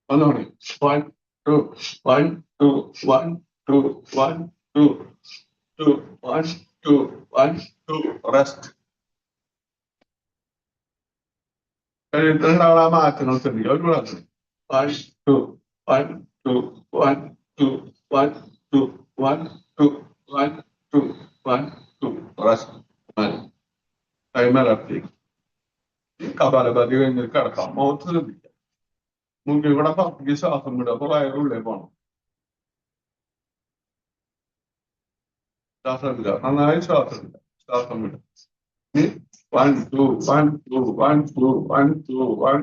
ഒന്നുകൂടി. 1 2 1 2 1 2 1 2 2 1 2 1 2. റെസ്റ്റ്. കഴിയുന്നതിനുള്ള മാറ്റങ്ങൾ ശ്രദ്ധിക്കുക. ഒരു പ്രാവശ്യം. 1 2 1 2 1 2 1 2 1 2 1 2 1 2. റെസ്റ്റ്. കൈമലർത്തി കപാലഭാതി കഴിഞ്ഞ് കിടക്കാം. മുഖത്ത് ശ്രദ്ധിക്കാം. മുമ്പിൽ ഇവിടെ പുറത്തേക്ക് ശ്വാസം വിടുക. അപ്പൊ വയറുള്ളിൽ പോകണം. ശ്വാസം എടുക്കുക. നന്നായി ശ്വാസം എടുക്കുക. ശ്വാസം വിടുക. 1 2 1 2 1 2 1 2 1.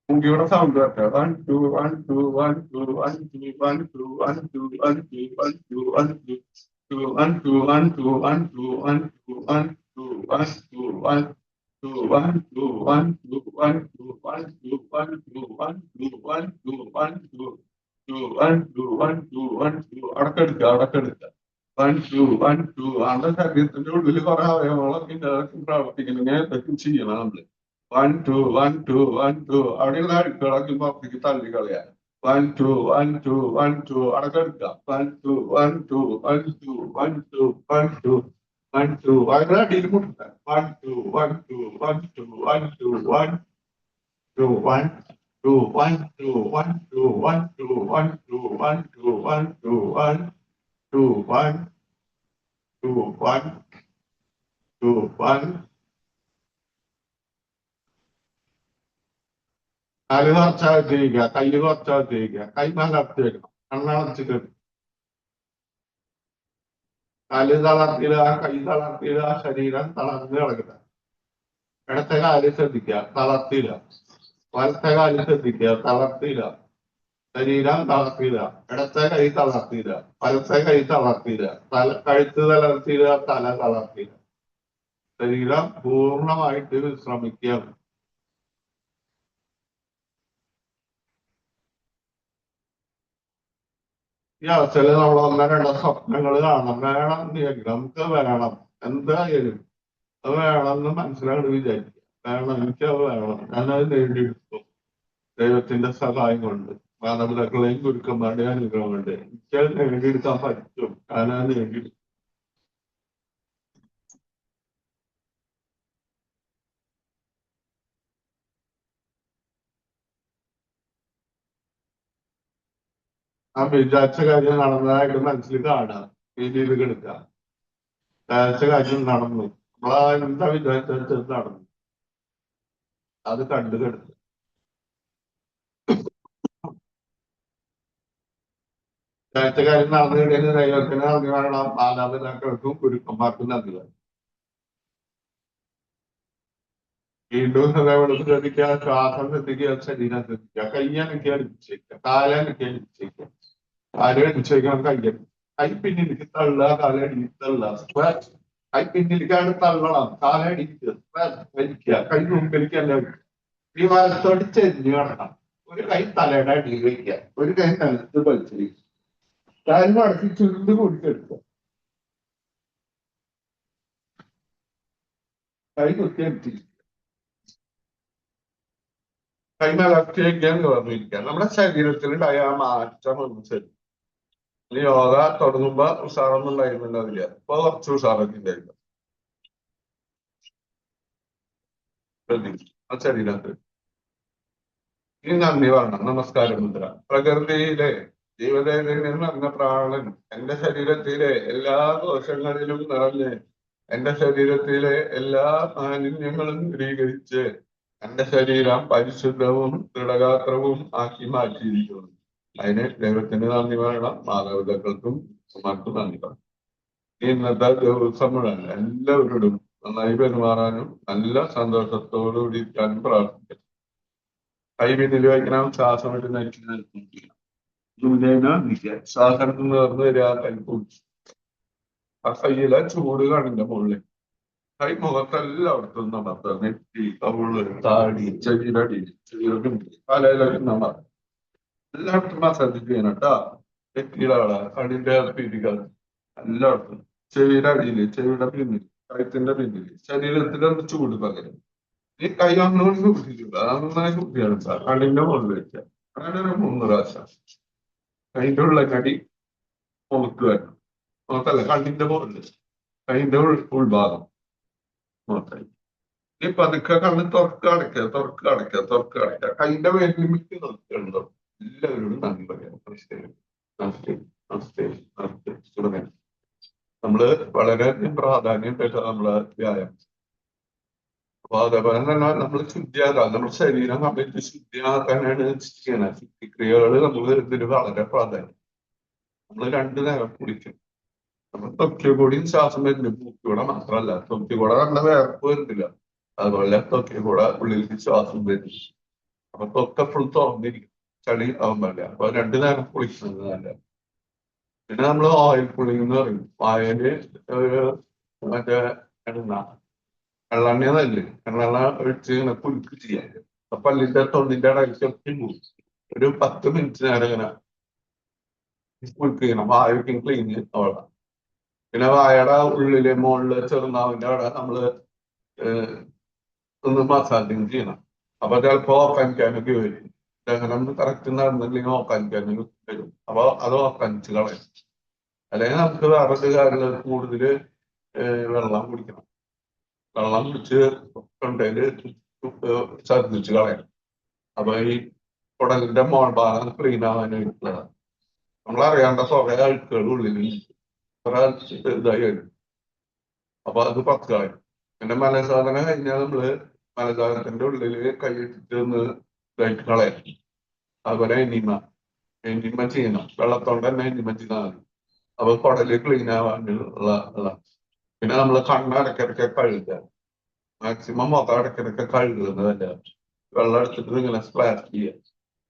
മുമ്പിൽ ഇവിടെ സൗണ്ട് വരട്ടെ. 1 2 1 2 1 2 1 2 1 2 1 2 1 2 1 2 1 2 1 2 1 2 1 2 1 2 1 2 1 2 1 2 1 2 1 2 1 2 1 2 1 2 1 2 1 2 1 2 2 1 2 1 2 1 2. അടക്കെടുക്കുക. അടക്കെടുക്കുക. 1 2 1 2. ആളുടെ ശരീരത്തിന്റെ ഉള്ളിൽ കുറെ അവയവങ്ങളൊക്കെ പ്രവർത്തിക്കണം. ഇങ്ങനെ എന്തൊക്കെ ചെയ്യണം നമ്മള്. 1 2 1 2 1 2. അവിടെയുള്ള അഴുക്കുകളൊക്കെ പുറത്തേക്ക് തള്ളി കളയാൻ. 1 2 1 2 1 2. അടക്കെടുക്കുക. 1 2 1 2 1 2 1 2 1 2 1 2. വയറ് അടിയിൽ മുട്ടുക. 1 2 1 2 1 2 1 2 1 2 1 2 1 2 1 2 1 2 1 2 1 2 1 2 1 2 1 2 1 2 1. കാല് കുറച്ചകത്തിരിക്കുക. കയ്യ് കുറച്ചകത്തിരിക്കുക. കൈ മലർത്തി വെക്കണം. കണ്ണടച്ചിട്ട് കാല് തളർത്തിയിടുക, കൈ തളർത്തിയിടുക, ശരീരം തളർന്ന് കിടക്കുക. ഇടത്തെ കാല് ശ്രദ്ധിക്കുക, തളർത്തിയിടുക. വലത്തെ കാല് ശ്രദ്ധിക്കുക, തളർത്തിയിടുക. ശരീരം തളർത്തിയിടുക. ഇടത്തെ കൈ തളർത്തിയിടുക, വലത്തെ കൈ തളർത്തിയിടുക. കഴുത്ത് തളർത്തിയിടുക, തല തളർത്തിയിടുക. ശരീരം പൂർണ്ണമായിട്ട് വിശ്രമിക്കുക. ഈ അവസ്ഥയിൽ നമ്മൾ ഒന്നോ രണ്ടോ സ്വപ്നങ്ങൾ കാണണം. വേണം നമുക്ക് വേണം, എന്തായാലും അത് വേണമെന്ന് മനസ്സിലാക്കി വിചാരിക്കുക. വേണം, എനിക്കത് വേണം, ഞാനത് നേടിയെടുക്കും ദൈവത്തിന്റെ സഹായം കൊണ്ട്, മാതാപിതാക്കളെയും ഗുരുക്കന്മാരുടെയും അനുഗ്രഹം കൊണ്ട് എനിക്കത് നേടിയെടുക്കാൻ പറ്റും. ഞാനത് നേടിയെടുക്കും. ആ വിചാരിച്ച കാര്യം നടന്നതായിട്ട് മനസ്സിൽ കാണുക, രീതിയിൽ എടുക്കുക. വിചാരിച്ച കാര്യം നടന്നു, നമ്മളാ എന്താ വിചാരിച്ചത് നടന്നു, അത് കണ്ടു കിടക്കുക. വിചാരിച്ച കാര്യം നടന്നു കഴിഞ്ഞാൽ ദൈവത്തിന് നന്ദി പറയണം, മാതാപിതാക്കൾക്കും ഗുരുക്കന്മാർക്കും നന്ദി പറയണം. വീണ്ടും അതേപോലെ ശ്രദ്ധിക്കുക, ശ്വാസം ശ്രദ്ധിക്കുക, ശരീരം ശ്രദ്ധിക്കുക. കയ്യാനൊക്കെ അടിച്ചേക്കുക, കാലാനൊക്കെ അടിച്ചേക്കുക. കാല് അടിച്ചേക്കണം, കൈ പിന്നിലേക്ക് തള്ളുക, കാലടി തള്ളുക. കൈ പിന്നിലേക്കാണ് തള്ളണം, കാലടിക്കുക, വലിക്കുക. കൈ മുമ്പിലേക്കല്ല. ഈ വലത്തോട് ചെരിഞ്ഞു കിടക്കണം. ഒരു കൈ തലയുടെ അടിയിൽ വയ്ക്കുക, ഒരു കൈ നിലത്ത് വലിച്ചിരിക്കുക. കാല് മടക്കി ചുരുണ്ട് കൂടിക്കെടുക്കുക. കൈ കുത്തി എടുത്തിരിക്കുക. കൈ മലർത്തിയേക്കാന്ന് പറഞ്ഞിരിക്കുക. നമ്മുടെ ശരീരത്തിലുണ്ടായ ആ മാറ്റം ഒന്ന് ശരി. യോഗ തുടങ്ങുമ്പോ ഉഷാറൊന്നും ഉണ്ടായിരുന്നുണ്ടാവില്ല, ഇപ്പൊ കുറച്ച് ഉഷാറൊക്കെ ഉണ്ടായിരുന്നു. ആ ശരീരത്തിൽ ഈ നന്ദി പറയണം, നമസ്കാരം മുദ്ര. പ്രകൃതിയിലെ ജീവദേവനിൽ നിറഞ്ഞ പ്രാണൻ എന്റെ ശരീരത്തിലെ എല്ലാ ദോഷങ്ങളിലും നിറഞ്ഞ് എന്റെ ശരീരത്തിലെ എല്ലാ മാലിന്യങ്ങളും ദൂരീകരിച്ച് എന്റെ ശരീരം പരിശുദ്ധവും ദൃഢഗാത്രവും ആക്കി മാറ്റിയിരിക്കുന്നു. അതിന് ദൈവത്തിന് നന്ദി പറയണം, മാതാപിതാക്കൾക്കും ഉമ്മർക്കും നന്ദി പറയണം. ഇന്നത്തെ ദിവസം മുഴുവൻ എല്ലാവരോടും നന്നായി പെരുമാറാനും നല്ല സന്തോഷത്തോടുകൂടി ഇരിക്കാനും പ്രാർത്ഥിക്കാം. കൈ പിന്നിൽ വയ്ക്കണം, ശ്വാസം വിട്ട് നയിക്കുക. ശ്വാസം നേർന്ന് വരിക, കൈ കുടിച്ചു. ആ കയ്യിലെ ചൂട് കാണിന്റെ മുകളിൽ കൈ മുഖത്തെല്ലായിടത്തും നമുക്ക് നെറ്റി, കവിള്, താടി, ചെവിയിലടി, ചെവിയുടെ തലയിലൊക്കെ നമ്മൾ എല്ലായിടത്തും മസാജ് ചെയ്യണം കേട്ടോ. നെറ്റിയുടെ അവിടെ കണ്ണിന്റെ പിടികൾ എല്ലായിടത്തും, ചെവിയുടെ അടിയില്, ചെവിയുടെ പിന്നിൽ, കഴുത്തിന്റെ പിന്നിൽ, ശരീരത്തിലൊന്ന് ചൂട് പകരും. ഈ കൈ ഒന്നുകൊണ്ട് കുത്തിയില്ല, നന്നായി കുത്തിയാണ് സാർ. കണ്ണിന്റെ മുകളിൽ വെച്ചാൽ അങ്ങനെ ഒരു 3 പ്രാവശ്യം. കൈന്റെ ഉള്ളക്കടി മുഖത്ത് വരണം, മുഖത്തല്ല കണ്ണിന്റെ മുകളിൽ, കൈന്റെ ഉൾഭാഗം മുഖത്തായി. ഈ പതുക്കെ കണ്ണ് തുറക്കുക അടയ്ക്കുക, തുറക്കുക അടയ്ക്കുക, തുറക്കുക അടയ്ക്കുക. കൈന്റെ വേലിമിക്ക് നിർത്തുന്നുണ്ടോ? എല്ലാവരോടും നന്ദി പറയാം. നമസ്തേ, നമസ്തേ, നമസ്തേ, നമസ്തേ. തുടങ്ങാം. നമ്മള് വളരെയധികം പ്രാധാന്യം നമ്മള് വ്യായാമം. അപ്പൊ അതേപോലെ തന്നെ നമ്മൾ ശുദ്ധിയാക്കാം, നമ്മുടെ ശരീരം കംപ്ലീറ്റ് ശുദ്ധിയാക്കാനാണ് ചെയ്യണത്. ശുദ്ധിക്രിയകൾ നമ്മൾ ഇതിന് വളരെ പ്രാധാന്യം. നമ്മൾ 2 നേരം കുടിക്കും. നമ്മൾ തൊക്കികൂടിയും ശ്വാസം വരുന്നു, മൂക്കിലൂടെ മാത്രമല്ല. തൊക്കികൂടെ നമ്മുടെ വേർപ്പ് വരുന്നില്ല, അതുപോലെ തൊക്കികൂടെ ഉള്ളിലേക്ക് ശ്വാസം വരും. അപ്പൊ തൊക്കെ ഫുൾ തുറന്നിരിക്കും, ചളി ആവുമ്പല്ല. അപ്പൊ 2 നേരം കുളിക്കുന്നത് നല്ല. പിന്നെ നമ്മൾ ഓയിൽ പുളിങ് എന്ന് പറയും. വായല് ഒരു മറ്റേ എണ്ണ, വെള്ളെണ്ണ നല്ലേ, എണ്ണ ഒഴിച്ച് ഇങ്ങനെ കുലുക്ക് ചെയ്യാൻ. അപ്പൊ പല്ലിന്റെ തൊണ്ടിന്റെ ഇടയ്ക്കൊക്കെ ഒരു 10 മിനിറ്റ് നേരം ഇങ്ങനെ കുലുക്ക് ചെയ്യണം, വായൊക്കെ ക്ലീൻ അവിടെ. പിന്നെ വായയുടെ ഉള്ളില് മുകളില് ചെറുനാവിന്റെ അവിടെ നമ്മള് ഒന്ന് മസാജിങ് ചെയ്യണം. അപ്പൊ ചിലപ്പോ ഓക്കാനിക്കാനൊക്കെ വരും. ദഹനം കറക്റ്റ് നടന്നില്ലെങ്കിൽ ഓക്കാനിക്കാനൊക്കെ വരും. അപ്പൊ അത് ഓക്കാനിച്ച് കളയും. അല്ലെങ്കിൽ നമുക്ക് വേറൊരു കാര്യങ്ങൾ കൂടുതല് വെള്ളം കുടിക്കണം. വെള്ളം കുടിച്ച് തൊണ്ടയില് ഛർദിച്ച് കളയണം. അപ്പൊ ഈ കുടലിന്റെ മോൾഭാഗം ക്ലീൻ ആവാനായിട്ടുള്ളതാണ്. നമ്മളറിയാണ്ട കുറെ അഴുക്കുകൾ ഉള്ളിൽ കുറെ ഇതായി വരും. അപ്പൊ അത് പത്ത് കളയും. പിന്നെ മലസാധന കഴിഞ്ഞാൽ നമ്മള് മലസാധനത്തിന്റെ ഉള്ളില് കൈയിട്ടിട്ട് ഒന്ന് ഇതായിട്ട് കളയണം. അതുപോലെ എനിമ ചെയ്യണം, വെള്ളത്തോണ്ട് തന്നെ എനിമ ചെയ്താൽ മതി. അപ്പൊ കുടല് ക്ലീൻ ആവാനുള്ള പിന്നെ നമ്മൾ കണ്ണടക്കിടക്കെ കഴുകുക. മാക്സിമം മുഖം ഇടയ്ക്കിടയ്ക്ക് കഴുകുന്നതല്ല. വെള്ളം എടുത്തിട്ട് ഇങ്ങനെ സ്പ്ലാഷ് ചെയ്യുക.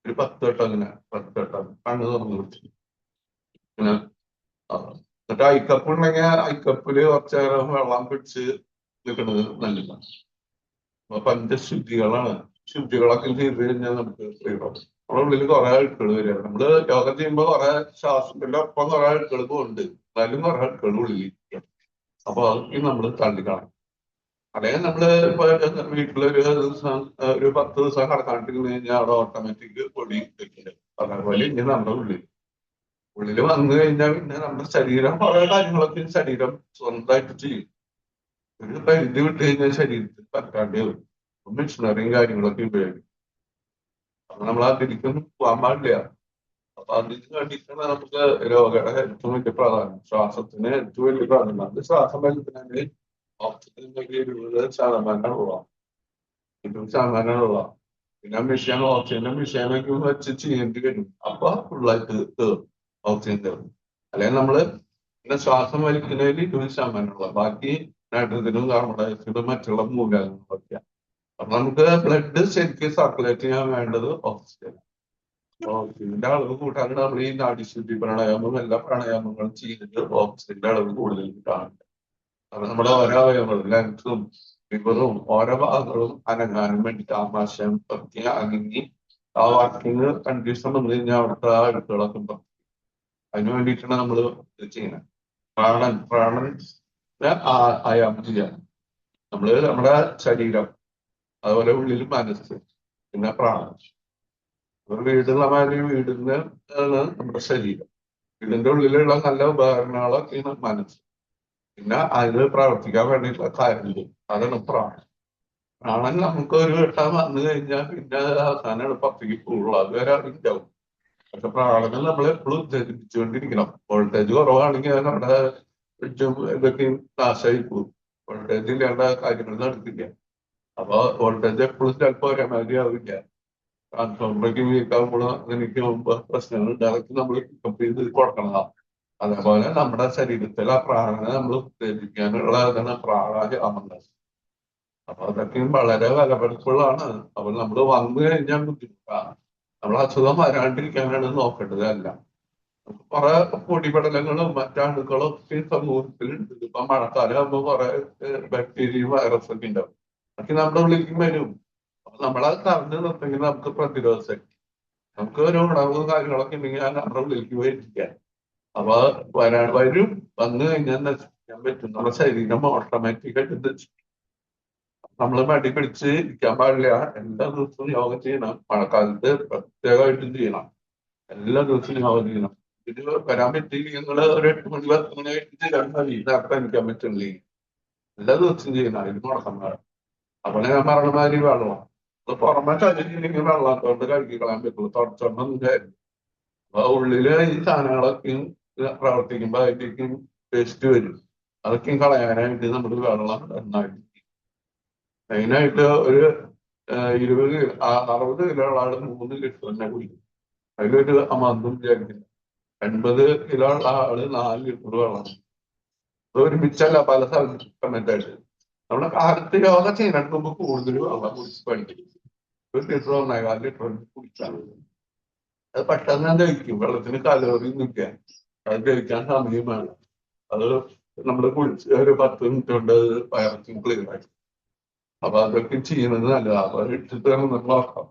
ഒരു 10 വട്ടം ഇങ്ങനെ 10 വട്ടം കണ്ണ് തുറന്നു പിടിച്ച് ഇങ്ങനെ. എന്നിട്ട് ഐക്കപ്പ് ഉണ്ടെങ്കിൽ ഐക്കപ്പില് കുറച്ചു നേരം വെള്ളം പിടിച്ച് നിൽക്കുന്നത് നല്ലതാണ്. അപ്പൊ പഞ്ചശുദ്ധികളാണ്. ശുദ്ധികളൊക്കെ ചെയ്ത് കഴിഞ്ഞാൽ നമുക്ക് ഫ്രീഡം. നമ്മുടെ ഉള്ളിൽ കുറെ അഴുക്കൾ വരിക. നമ്മള് യോഗ ചെയ്യുമ്പോൾ കുറെ ശ്വാസത്തിന്റെ ഒപ്പം കുറെ അഴുക്കൾ പോകുന്നുണ്ട്. എന്നാലും കുറെ അഴുക്കൾ ഉള്ളിൽ. അപ്പൊ അതൊക്കെ നമ്മൾ തള്ളിക്കളയും. അല്ലെങ്കിൽ നമ്മള് ഇപ്പൊ വീട്ടിലൊരു ദിവസം ഒരു 10 ദിവസം കടക്കാണ്ടിരുന്ന് കഴിഞ്ഞാൽ അവിടെ ഓട്ടോമാറ്റിക് പൊടി വെക്കില്ല. അതേപോലെ ഇനി നമ്മുടെ ഉള്ളിൽ വന്നു കഴിഞ്ഞാൽ പിന്നെ നമ്മുടെ ശരീരം കുറെ കാര്യങ്ങളൊക്കെ ശരീരം സ്വന്തമായിട്ട് ചെയ്യും. ഒരു പരിധി വിട്ട് കഴിഞ്ഞാൽ ശരീരത്തിൽ പറ്റാണ്ടേ വരും. മെഷീനറിയും കാര്യങ്ങളൊക്കെ ഉപയോഗിക്കും. അപ്പൊ നമ്മൾ അതിരിക്കൊന്നും പോകാൻ പാടില്ല. അപ്പൊ അതിന് വേണ്ടിയിട്ടാണ് നമുക്ക് യോഗയുടെ ഏറ്റവും വലിയ പ്രാധാന്യം. ശ്വാസത്തിന് ഏറ്റവും വലിയ പ്രാധാന്യം. അത് ശ്വാസം വലിക്കുന്നതിന് ഓക്സിജൻ 70% 20% പിന്നെ മിഷൻ ഓക്സിജന്റെ മിഷീനൊക്കെ വെച്ച് ചെയ്യേണ്ടി വരും. അപ്പൊ ഫുള്ളായിട്ട് കയറും ഓക്സിജൻ കയറും. അല്ലെങ്കിൽ നമ്മള് പിന്നെ ശ്വാസം വലിക്കുന്നതിൽ 20% ബാക്കി നൈട്രജനും കാർബൺ ഡയോക്സൈഡും മറ്റുള്ള മൂലകങ്ങളൊക്കെയാണ്. അപ്പൊ നമുക്ക് ബ്ലഡ് ശരിക്കും സർക്കുലേറ്റ് ചെയ്യാൻ വേണ്ടത് ഓക്സിജൻ. ഓക്സിജന്റെ അളവ് കൂട്ടാൻ നമ്മൾ ഈ നാഡീശുദ്ധി പ്രാണായാമം എല്ലാ പ്രാണായാമങ്ങളും ചെയ്തിട്ട് ഓക്സിജന്റെ അളവ് കൂടുതൽ കിട്ടാറുണ്ട്. അത് നമ്മുടെ ഓരോ അവയവങ്ങളും ലങ്സും ലിവറും ഓരോ ഭാഗങ്ങളും അനങ്ങാനും വേണ്ടിയിട്ട് ആമാശയം ഒക്കെ അനങ്ങി ആ വർക്കിംഗ് കണ്ടീഷൻ വന്നു കഴിഞ്ഞാൽ അവിടുത്തെ അഴുക്കുകളൊക്കെ പുറത്ത്. അതിനു വേണ്ടിയിട്ടാണ് നമ്മൾ ഇത് ചെയ്യുന്നത്. പ്രാണൻ ആയാമം ചെയ്യാൻ നമ്മള് നമ്മുടെ ശരീരം, അതുപോലെ ഉള്ളിൽ മനസ്സ്, പിന്നെ പ്രാണൻ. ഒരു വീടുള്ള മാതിരി വീടിന് നമ്മുടെ ശരീരം. വീടിന്റെ ഉള്ളിലുള്ള നല്ല ഉപകരണങ്ങളൊക്കെയാണ് മനസ്സ്. പിന്നെ അതിന് പ്രവർത്തിക്കാൻ വേണ്ടിയിട്ടുള്ള കാര്യങ്ങൾ, അതാണ് പ്രാണൻ. പ്രാണൻ നമുക്ക് ഒരു ഘട്ടം വന്നു കഴിഞ്ഞാൽ പിന്നെ അവസാനം എളുപ്പത്തേക്ക് പോകുള്ളൂ. അതുവരെ ഉണ്ടാവും. പക്ഷെ പ്രാണനെ നമ്മൾ എപ്പോഴും ധരിപ്പിച്ചുകൊണ്ടിരിക്കണം. വോൾട്ടേജ് കുറവാണെങ്കിൽ നമ്മുടെ ഫ്രിഡ്ജും ഇതൊക്കെ നാശമായി പോകും. വോൾട്ടേജ് ഇല്ലാണ്ട കാര്യങ്ങൾ നടക്കില്ല. അപ്പൊ വോൾട്ടേജ് എപ്പോഴും ചിലപ്പോൾ ഒരേമാതിരി ആവില്ല. ട്രാൻസ്ഫോമറൊക്കെ വീക്കാകുമ്പോൾ എനിക്ക് മുമ്പ് പ്രശ്നങ്ങൾ ഉണ്ടാക്കി നമ്മൾ പിക്കപ്പ് ചെയ്ത് കൊടുക്കണം. അതേപോലെ നമ്മുടെ ശരീരത്തിലെ പ്രാണനെ നമ്മൾ ഉത്തേജിക്കാനുള്ള ഇതാണ് പ്രാണായാമങ്ങൾ. അപ്പൊ അതൊക്കെ വളരെ വിലപിടിപ്പുള്ളതാണ്. അപ്പൊ നമ്മൾ വന്നു കഴിഞ്ഞാൽ ബുദ്ധിമുട്ടാണ്. നമ്മൾ അസുഖം വരാണ്ടിരിക്കാനാണ് നോക്കേണ്ടതല്ല. കുറെ പൊടിപടലങ്ങളും മറ്റണുക്കളും ഒക്കെ സമൂഹത്തിലുണ്ട്. ഇപ്പൊ മഴക്കാലം ആകുമ്പോൾ കുറെ ബാക്ടീരിയയും വൈറസൊക്കെ ഉണ്ടാവും. അതൊക്കെ നമ്മുടെ ഉള്ളിലേക്ക് വരും. അപ്പൊ നമ്മളത് തടഞ്ഞു നിർത്തിയെങ്കിൽ നമുക്ക് പ്രതിരോധ ശക്തി, നമുക്ക് ഒരു ഉണർവ് കാര്യങ്ങളൊക്കെ ഉണ്ടെങ്കിൽ നമ്മുടെ ഉള്ളിലേക്ക് വരിക്കാൻ. അപ്പൊ വരും. വന്നു കഴിഞ്ഞാൽ നശിപ്പിക്കാൻ പറ്റും. നമ്മുടെ ശരീരം ഓട്ടോമാറ്റിക്കായിട്ട് നമ്മൾ മടി പിടിച്ച് ഇരിക്കാൻ പാടില്ല. എല്ലാ ദിവസവും യോഗ ചെയ്യണം. മഴക്കാലത്ത് പ്രത്യേകമായിട്ടും ചെയ്യണം. എല്ലാ ദിവസവും യോഗ ചെയ്യണം. ഇത് വരാൻ പറ്റിയില്ലെങ്കിൽ നിങ്ങൾ ഒരു 8 മണി 10 മണി ആയിട്ട് ചെയ്താൽ മതി. നേരത്തെ എണീക്കാൻ പറ്റില്ലേ? എല്ലാ ദിവസവും ചെയ്യണം. അതിന് മുടക്കം വേണം. അപ്പോൾ ഞാൻ പറഞ്ഞ മാതിരി വെള്ളം അത് പുറമെ കഴിച്ചില്ലെങ്കിൽ വെള്ളത്തോണ്ട് കഴുകി കളയാൻ പറ്റുള്ളൂ. തുടച്ചൊന്നും വിചാരിക്കും. അപ്പൊ ഉള്ളില് ഈ സാധനങ്ങളൊക്കെയും പ്രവർത്തിക്കുമ്പോ അതിലേക്കും വേസ്റ്റ് വരും. അതൊക്കെയും കളയാനായിട്ട് നമ്മൾ വെള്ളം നന്നായിട്ട് മെയിനായിട്ട് ഒരു 20 60 കിലോ ഉള്ള ആള് 3 ലിറ്റർ തന്നെ കുടിക്കും. അതിലൊരു അമർന്നും വിചാരിക്കില്ല. 80 കിലോ ഉള്ള ആള് 4 ലിറ്റർ വെള്ളം. അത് ഒരുമിച്ചല്ല, പല സ്ഥലത്തായിട്ട്. നമ്മുടെ കാലത്ത് യോഗ ചെയ്യുന്നതിന് മുമ്പ് കൂടുതൽ വെള്ളം കുടിച്ച് പഠിക്കും. 1 ലിറ്റർ 1.25 ലിറ്റർ കുടിച്ചാൽ അത് പെട്ടെന്ന് ദഹിക്കും. വെള്ളത്തിന് കലോറി നിൽക്കുക, അത് ദഹിക്കാൻ സമയം വേണം. അത് നമ്മൾ കുളിച്ച് ഒരു 10 മിനിറ്റ് കൊണ്ട് വയറച്ചും ക്ലിയർ ആയി. അപ്പൊ അതൊക്കെ ചെയ്യുന്നത് നല്ലതാണ്. അപ്പൊ ഇട്ടിട്ട് നമ്മൾ നോക്കാം.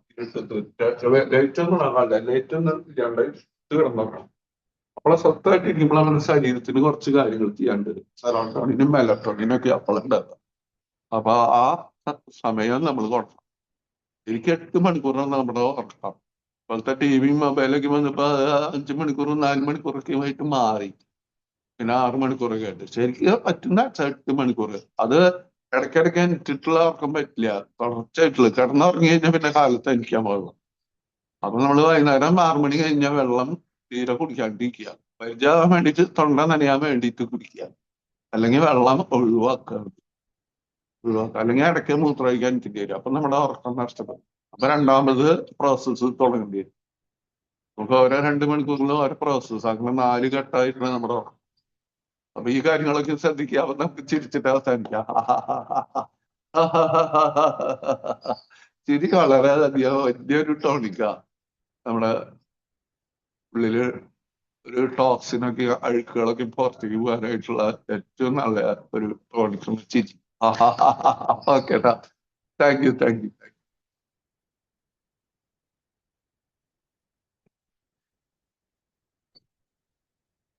ലൈറ്റ് ഒന്നും കാണാല്ല, ലൈറ്റ് ഒന്നും ചെയ്യാണ്ട് ഇട്ട് കിടന്നോക്കണം. നമ്മളെ സ്വന്തമായിട്ട് ഇരിക്കുമ്പോൾ നമ്മുടെ ശരീരത്തിന് കുറച്ച് കാര്യങ്ങൾ ചെയ്യാണ്ട് സെറോട്ടോണിനും മെലട്ടോണിനും ഒക്കെ അപ്പോഴുണ്ടാകാം. അപ്പൊ ആ സമയം നമ്മൾ കൊടുക്കണം. എനിക്ക് 8 മണിക്കൂറാണ് നമ്മുടെ ഉറക്കം. ഇപ്പോഴത്തെ ടിവിയും മൊബൈലൊക്കെ വന്നപ്പോ 5 മണിക്കൂറും 4 മണിക്കൂറൊക്കെ ആയിട്ട് മാറി. പിന്നെ 6 മണിക്കൂറൊക്കെ ആയിട്ട് ശരിക്കും പറ്റുന്ന 8 മണിക്കൂർ. അത് ഇടയ്ക്കിടയ്ക്ക് എനിട്ടിട്ടുള്ള ഉറക്കം പറ്റില്ല. തുടർച്ചയായിട്ടുള്ള കിടന്നുറങ്ങി കഴിഞ്ഞാൽ പിന്നെ കാലത്ത് എനിക്കാൻ പാടില്ല. അപ്പൊ നമ്മൾ വൈകുന്നേരം 6 മണി കഴിഞ്ഞാൽ വെള്ളം തീരെ കുടിക്കാണ്ടിരിക്കുക. പരിചാകാൻ വേണ്ടിയിട്ട് തൊണ്ട നനയാൻ വേണ്ടിയിട്ട് കുടിക്കുക. അല്ലെങ്കിൽ വെള്ളം ഒഴിവാക്കുക. അല്ലെങ്കിൽ ഇടയ്ക്ക് മൂത്രമൊഴിക്കാൻ എനിക്ക് വരും. അപ്പൊ നമ്മുടെ ഉറക്കം നഷ്ടപ്പെടും. അപ്പൊ രണ്ടാമത് പ്രോസസ്സ് തുടങ്ങേണ്ടി വരും. നമുക്ക് ഓരോ 2 മണിക്കൂറിലും ഓരോ പ്രോസസ്സ്. അങ്ങനെ 4 ഘട്ടമായിട്ടാണ് നമ്മുടെ ഉറക്കം. അപ്പൊ ഈ കാര്യങ്ങളൊക്കെ ശ്രദ്ധിക്കുക. അപ്പൊ നമുക്ക് ചിരിച്ചിട്ട് അവസാനിക്കാം. ചിരി വളരെ അധികം വലിയൊരു ടോണിക്കാ. നമ്മുടെ ഉള്ളില് ഒരു ടോക്സിനൊക്കെ അഴുക്കുകളൊക്കെ പുറത്തേക്ക് പോകാനായിട്ടുള്ള ഏറ്റവും നല്ല ഒരു ടോണിക് ചിരി. ഓക്കെ ടാ. Thank you.